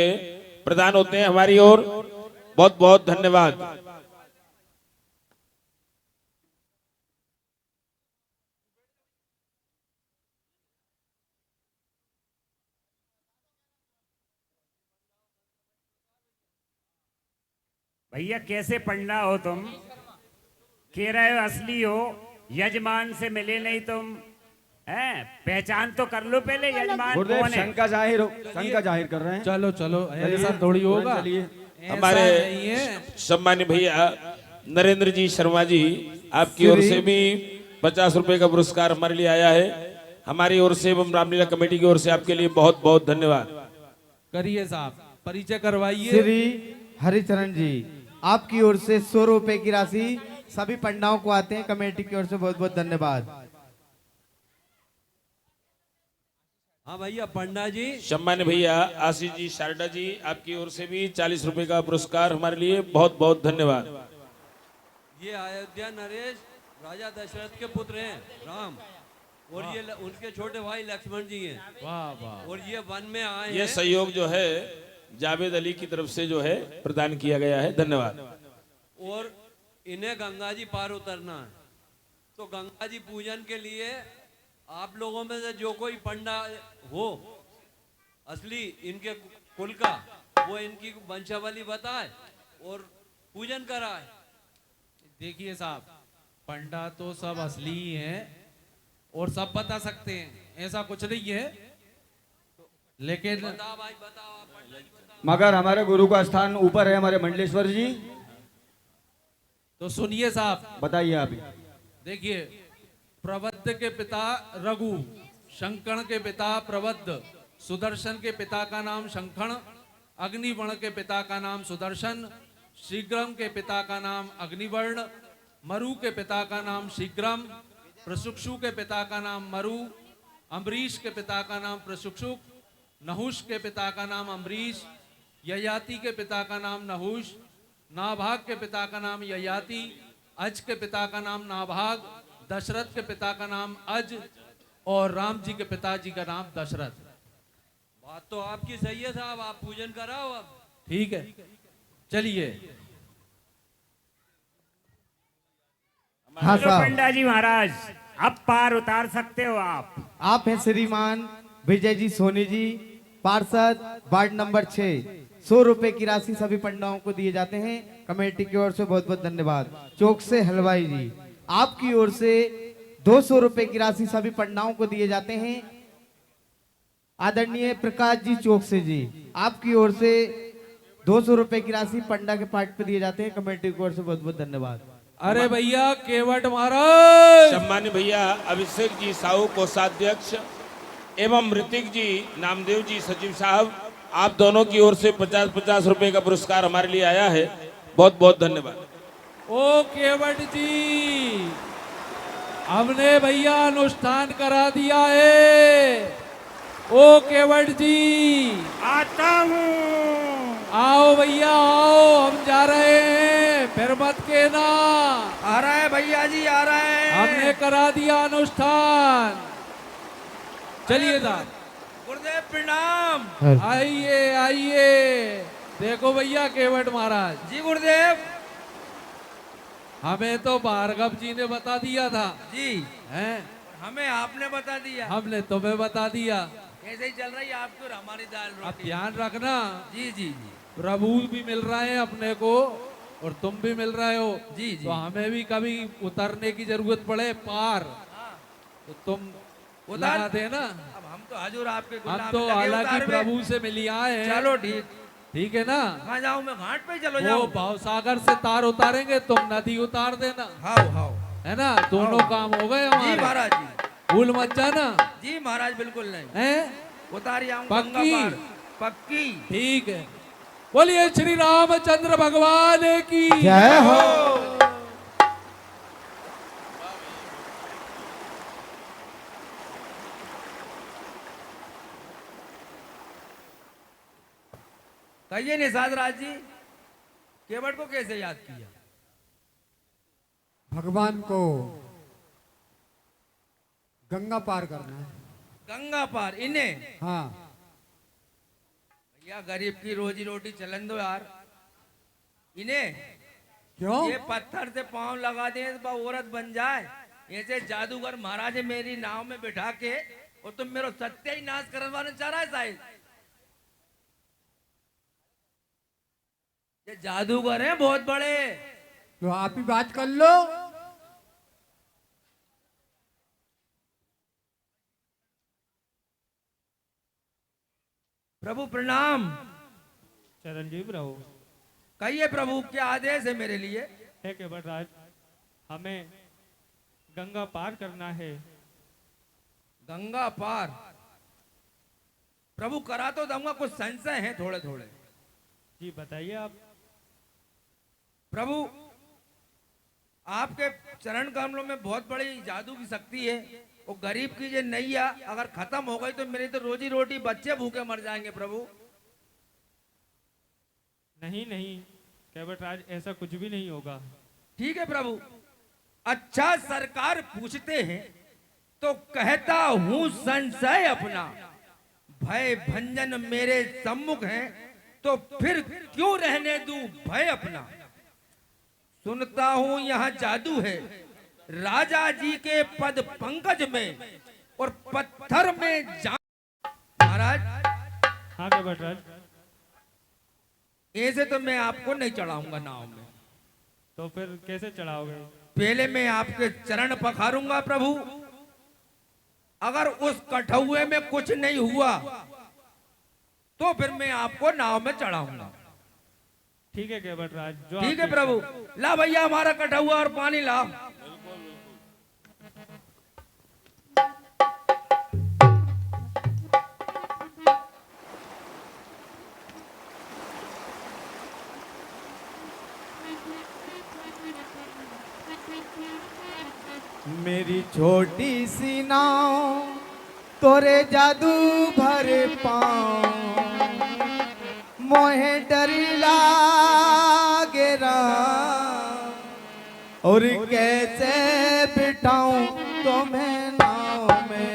प्रदान होते हैं हमारी ओर। बहुत बहुत धन्यवाद। भैया कैसे पंडा हो तुम? कह रहे हो असली हो, यजमान से मिले नहीं तुम, हैं? पहचान तो कर लो पहले, यजमान गुरुदेव कौन है? शंका जाहिर कर रहे हैं। चलो चलो, ऐसा थोड़ी होगा। हमारे सम्मानित भैया नरेंद्र जी शर्मा जी, आपकी ओर से भी 50 रुपए का पुरस्कार हमारे लिए आया है। हमारी ओर से एवं रामलीला कमेटी की ओर से आपके लिए बहुत बहुत धन्यवाद। करिए साहब, परिचय करवाइए। श्री हरिचरण जी, आपकी ओर से 100 रुपए की राशि सभी पंडाओं को आते हैं कमेटी की ओर से बहुत बहुत धन्यवाद। हाँ भैया पंडा जी। सम्मानित भैया आशीष जी शारदा जी, आपकी ओर से भी 40 रुपए का पुरस्कार हमारे लिए बहुत बहुत धन्यवाद। ये अयोध्या नरेश राजा दशरथ के पुत्र हैं राम, और ये उनके छोटे भाई लक्ष्मण जी हैं। वाह वाह। और ये वन में आए ये हैं। सहयोग जो है जावेद अली की तरफ से जो है प्रदान किया गया है। धन्यवाद। और इन्हें गंगा जी पार उतरना है, तो गंगा जी पूजन के लिए आप लोगों में से जो कोई पंडा हो असली इनके कुल का, वो इनकी वंशावली बताए और पूजन कराए। देखिए साहब, पंडा तो सब असली ही हैं और सब बता सकते हैं, ऐसा कुछ नहीं है। लेकिन बताओ भाई, बताओ आप पंडा जी बताओ। मगर हमारे गुरु का स्थान ऊपर है, हमारे मंडलेश्वर जी। तो सुनिए साहब, बताइए आप। देखिए, प्रबद्ध के पिता रघु, शंकण के पिता प्रबद्ध, सुदर्शन के पिता का नाम शंखण, अग्निवर्ण के पिता का नाम सुदर्शन, शीघ्रम के पिता का नाम अग्निवर्ण, मरु के पिता का नाम शीघ्रम, प्रसुक्षु के पिता का नाम मरु, अम्बरीश के पिता का नाम प्रसुक्षुक, नहुष के पिता का नाम अम्बरीश, ययाति के पिता का नाम नहुष, नाभाग के पिता का नाम ययाति, अज के पिता का नाम नाभाग, दशरथ के पिता का नाम अज और राम जी के पिताजी का नाम दशरथ। बात तो आपकी सही है साहब, आप पूजन कराओ अब। ठीक है, चलिए। हाँ चलो साहब, पंडा जी महाराज, अब पार उतार सकते हो आप हैं श्रीमान विजय जी सोनी जी, पार्षद वार्ड नंबर 6। 100 रुपए की राशि सभी पंडाओं को दिए जाते हैं। कमेटी की ओर से बहुत बहुत धन्यवाद। चौक से हलवाई जी, आपकी ओर से 200 रुपए की राशि सभी पंडाओं को दिए जाते हैं। आदरणीय प्रकाश जी चौक से जी, आपकी ओर से 200 रुपए की राशि पंडा के पार्ट पे दिए जाते हैं। कमेटी की ओर से बहुत बहुत धन्यवाद। अरे भैया केवट महाराज। सम्मानित भैया अभिषेक जी साहू कोषाध्यक्ष एवं ऋतिक जी नामदेव जी सचिव साहब, आप दोनों की ओर से 50-50 रुपए का पुरस्कार हमारे लिए आया है। बहुत बहुत धन्यवाद। ओ केवट जी, हमने भैया अनुष्ठान करा दिया है। ओ केवट जी, आता हूँ। आओ भैया आओ, हम जा रहे हैं, फिर मत कहना। आ रहा है भैया जी, आ रहा है। हमने करा दिया अनुष्ठान। चलिए साहब। गुरुदेव प्रणाम। आइए आइए, देखो भैया केवट महाराज जी। गुरुदेव, हमें तो भार्गव जी ने बता दिया था जी हैं, हमें आपने बता दिया। हमने तुम्हें बता दिया। ऐसे ही चल रही है आपकी और हमारी दाल अब रोटी। ध्यान रखना, जी जी जी। प्रभु भी मिल रहे हैं अपने को और तुम भी मिल रहे हो। जी जी। तो हमें भी कभी उतरने की जरूरत पड़े पार, तो तुम लगा देना। अब हम तो हजूर आपके हम गुलाम तो लगे हालांकि उतार में। प्रभु से मिली आए हैं। चलो ठीक, ठीक है ना। कहाँ जाऊँ मैं? घाट पे चलो वो जाओ। भाव सागर से तार उतारेंगे, तुम नदी उतार देना। हाओ हाओ, है ना, दोनों काम हो गए हमारे। जी महाराज जी। भूल मत जाना। जी महाराज, बिल्कुल नहीं। हैं? उतार आऊँ पक्की? गंगा पार। पक्की। ठीक है। बोलिए श्री रामचंद्र भगवान की जय हो। कहिए निषाद राज जी, केवट को कैसे याद किया? भगवान को गंगा पार करना है। गंगा पार इन्हें? हाँ। भैया गरीब की रोजी रोटी चलन दो यार इन्हें। क्यों? ये पत्थर से पांव लगा दे तो औरत बन जाए। ऐसे जादूगर महाराज मेरी नाव में बिठा के और तुम मेरा सत्य ही नाश करवाना चाह रहा है शायद। ये जादूगर हैं बहुत बड़े। तो आप ही बात कर लो। प्रभु प्रणाम। चरण जी प्रभु। कहिए प्रभु, क्या आदेश है मेरे लिए? है केवट राज, हमें गंगा पार करना है। गंगा पार? प्रभु करा तो दूंगा, कुछ संशय हैं थोड़े थोड़े। जी बताइए आप। प्रभु आपके चरण कमलों में बहुत बड़ी जादू की शक्ति है। वो गरीब की ये नैया अगर खत्म हो गई तो मेरी तो रोजी रोटी, बच्चे भूखे मर जाएंगे प्रभु। नहीं नहीं केवट राज, ऐसा कुछ भी नहीं होगा। ठीक है प्रभु। अच्छा सरकार पूछते हैं तो कहता हूं संशय अपना, भय भंजन मेरे सम्मुख है, तो फिर क्यों रहने दूं भय अपना। सुनता हूं यहाँ जादू है राजा जी के पद पंकज में, और पत्थर में जान। महाराज हाँ बटराज, ऐसे तो मैं आपको नहीं चढ़ाऊंगा नाव में। तो फिर कैसे चढ़ाओगे? पहले मैं आपके चरण पखारूंगा प्रभु, अगर उस कठौए में कुछ नहीं हुआ तो फिर मैं आपको नाव में चढ़ाऊंगा। ठीक है क्या बटराज? ठीक है प्रभु। ला भैया हमारा कठौआ और पानी ला। मेरी छोटी सी नाव तोरे जादू भर पाऊं, मोहे डर लागे राम, और कैसे बिठाऊं तुम्हें नाव में।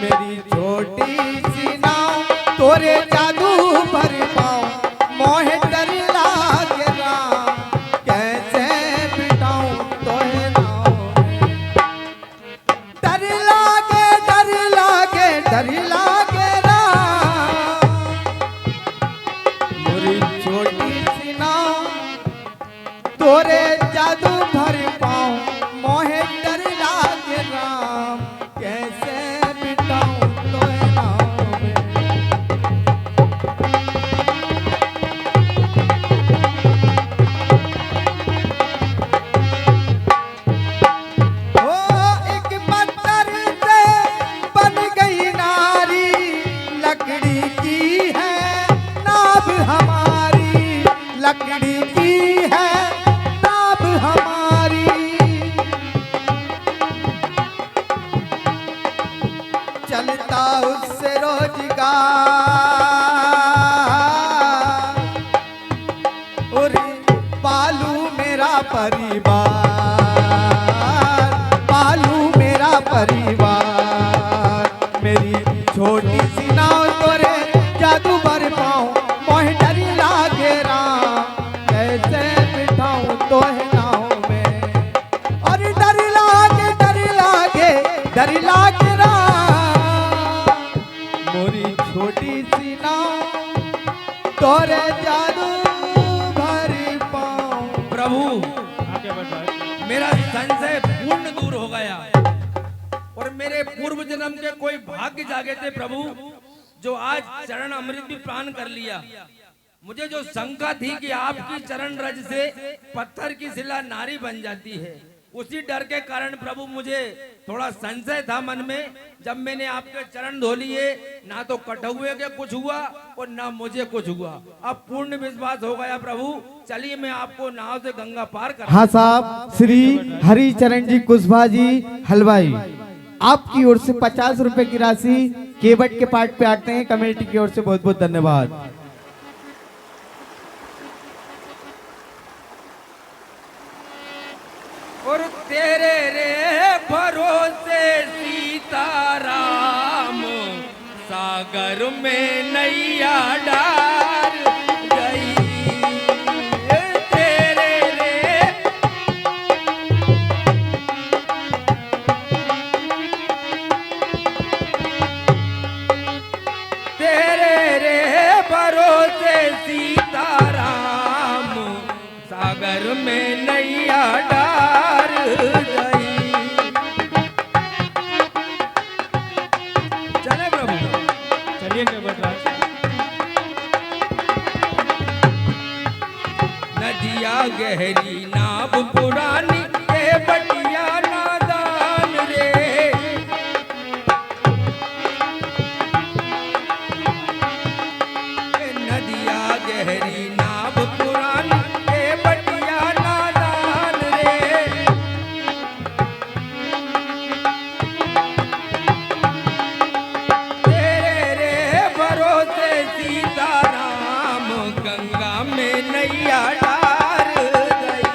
मेरी छोटी सी नाव तोरे जादू भर पाऊं, मोहे डर लागे राम, कैसे बिठाऊं तुम्हें नाव में। डर लागे डर लागे डर लागे राम, मेरी छोटी सी नाव तोरे जादू भर पाऊं, मोहे डर लागे राम, कैसे बिठाऊं तोहे नाव में। ओ एक पत्थर से बन गई नारी, लकड़ी की है नाव हमारी, लकड़ी की है नाव हमारी। चलता उससे रोजगार, और पालू मेरा परिवार, पालू मेरा परिवार। मेरी छोटी सी नाव तोरे जादू भर पाऊं, मोहे डर लागे राम, कैसे बिठाऊं तोहे नाव में। और डर लागे डर लागे डर लागे राम, मोरी छोटी सी नाव तोरे जादू भर पाऊं। प्रभु हाँ क्या बटराज? मेरा संशय पूर्ण दूर हो गया, और मेरे पूर्व जन्म के कोई भाग्य जागे थे प्रभु, जो आज चरण अमृत भी पान कर लिया। मुझे जो शंका थी कि आपकी चरण रज से पत्थर की शिला नारी बन जाती है, उसी डर के कारण प्रभु मुझे थोड़ा संशय था मन में। जब मैंने आपके चरण धो लिए, ना तो कठौए के कुछ हुआ और ना मुझे कुछ हुआ। अब पूर्ण विश्वास हो गया प्रभु। चलिए मैं आपको नाव से गंगा पार कर। हाँ साहब, श्री हरिचरण जी कुशवाहा जी हलवाई, आपकी ओर से 50 रुपए की राशि केवट के पार्ट पे आते हैं। कमेटी की ओर से बहुत बहुत धन्यवाद। और तेरे रे भरोसे सीताराम, सागर में नैया डार गई। तेरे रे तेरे रे भरोसे सीताराम, सागर में नैया डार गई। चले प्रभु। चलिए क्या बटराज? नदिया गहरी नाव पुरानी, ए बटिया नादान रे। नदिया गहरी नाव पुरानी, ए बटिया नादान रे। तेरे रे भरोसे सीताराम, गंगा में नैया डार गई।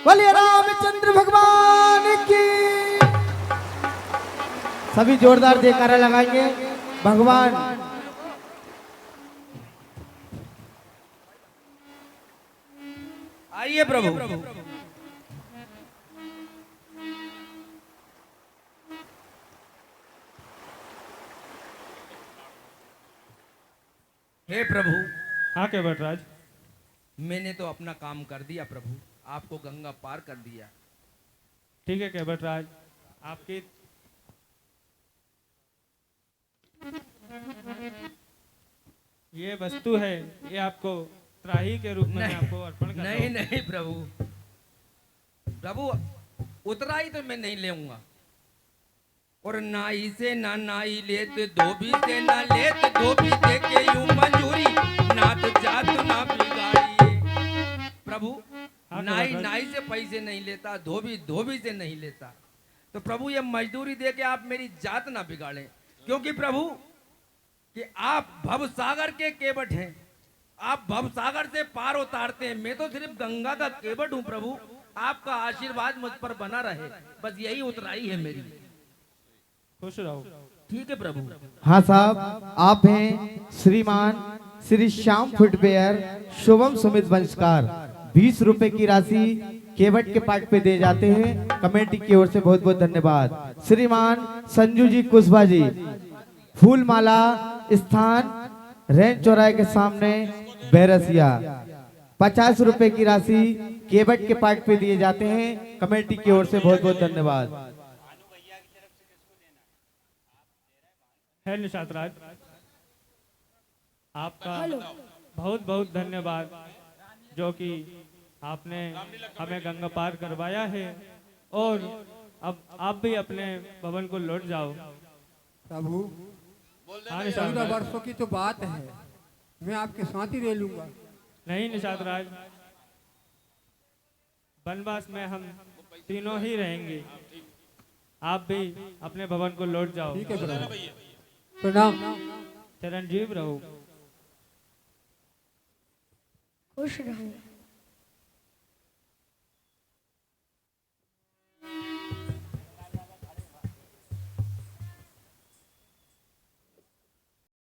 बोलिए रामचंद्र भगवान की। सभी जोरदार जयकारा लगाएंगे। भगवान आइए प्रभु। हे प्रभु। हाँ केवटराज। मैंने तो अपना काम कर दिया प्रभु, आपको गंगा पार कर दिया। ठीक है केवटराज, आपकी ये वस्तु है, ये आपको त्राही के रूप में आपको अर्पण करता नहीं हूं। नहीं प्रभु, प्रभु उतराई तो मैं नहीं लेऊंगा, और नाई से ना नाई लेत, धोबी से ना लेत, धोबी दे के यूं मंजूरी, नात जात ना बिगाड़िए। प्रभु नाई नाई से पैसे नहीं लेता, धोबी धोबी से नहीं लेता, तो प्रभु ये मजदूरी दे के आप मेरी जात ना बिगाड़े, क्योंकि प्रभु कि आप भवसागर के केवट हैं, आप भवसागर से पार उतारते हैं, मैं तो सिर्फ गंगा का केवट हूं प्रभु, आपका आशीर्वाद मुझ पर बना रहे, बस यही उतराई है मेरी। खुश रहो। ठीक है प्रभु। हाँ साहब, आप हैं श्रीमान श्री श्याम फुटवेयर शुभम सुमित वंशकार। 20 रुपए की राशि केवट के पार्ट पे दे जाते हैं, कमेटी की ओर से बहुत बहुत धन्यवाद। श्रीमान संजू जी कुशवाहा जी, फूलमाला स्थान रेंज चौराहे के सामने बैरसिया। 50 रुपए की राशि केवट के पार्ट पे दिए जाते हैं, कमेटी की ओर से बहुत बहुत धन्यवाद। है निशात राज, आपका बहुत बहुत धन्यवाद, जो कि आपने हमें गंगा पार करवाया है, और अब आप भी अपने भवन को लौट जाओ। प्रभु, 14 वर्षों की तो बात है, मैं आपके साथ ही रह लूंगा। नहीं निशात राज, वनवास में हम तीनों ही रहेंगे, आप भी अपने भवन को लौट जाओ। ठीक है प्रभु, प्रणाम। चिरंजीव रहो। खुश रहो।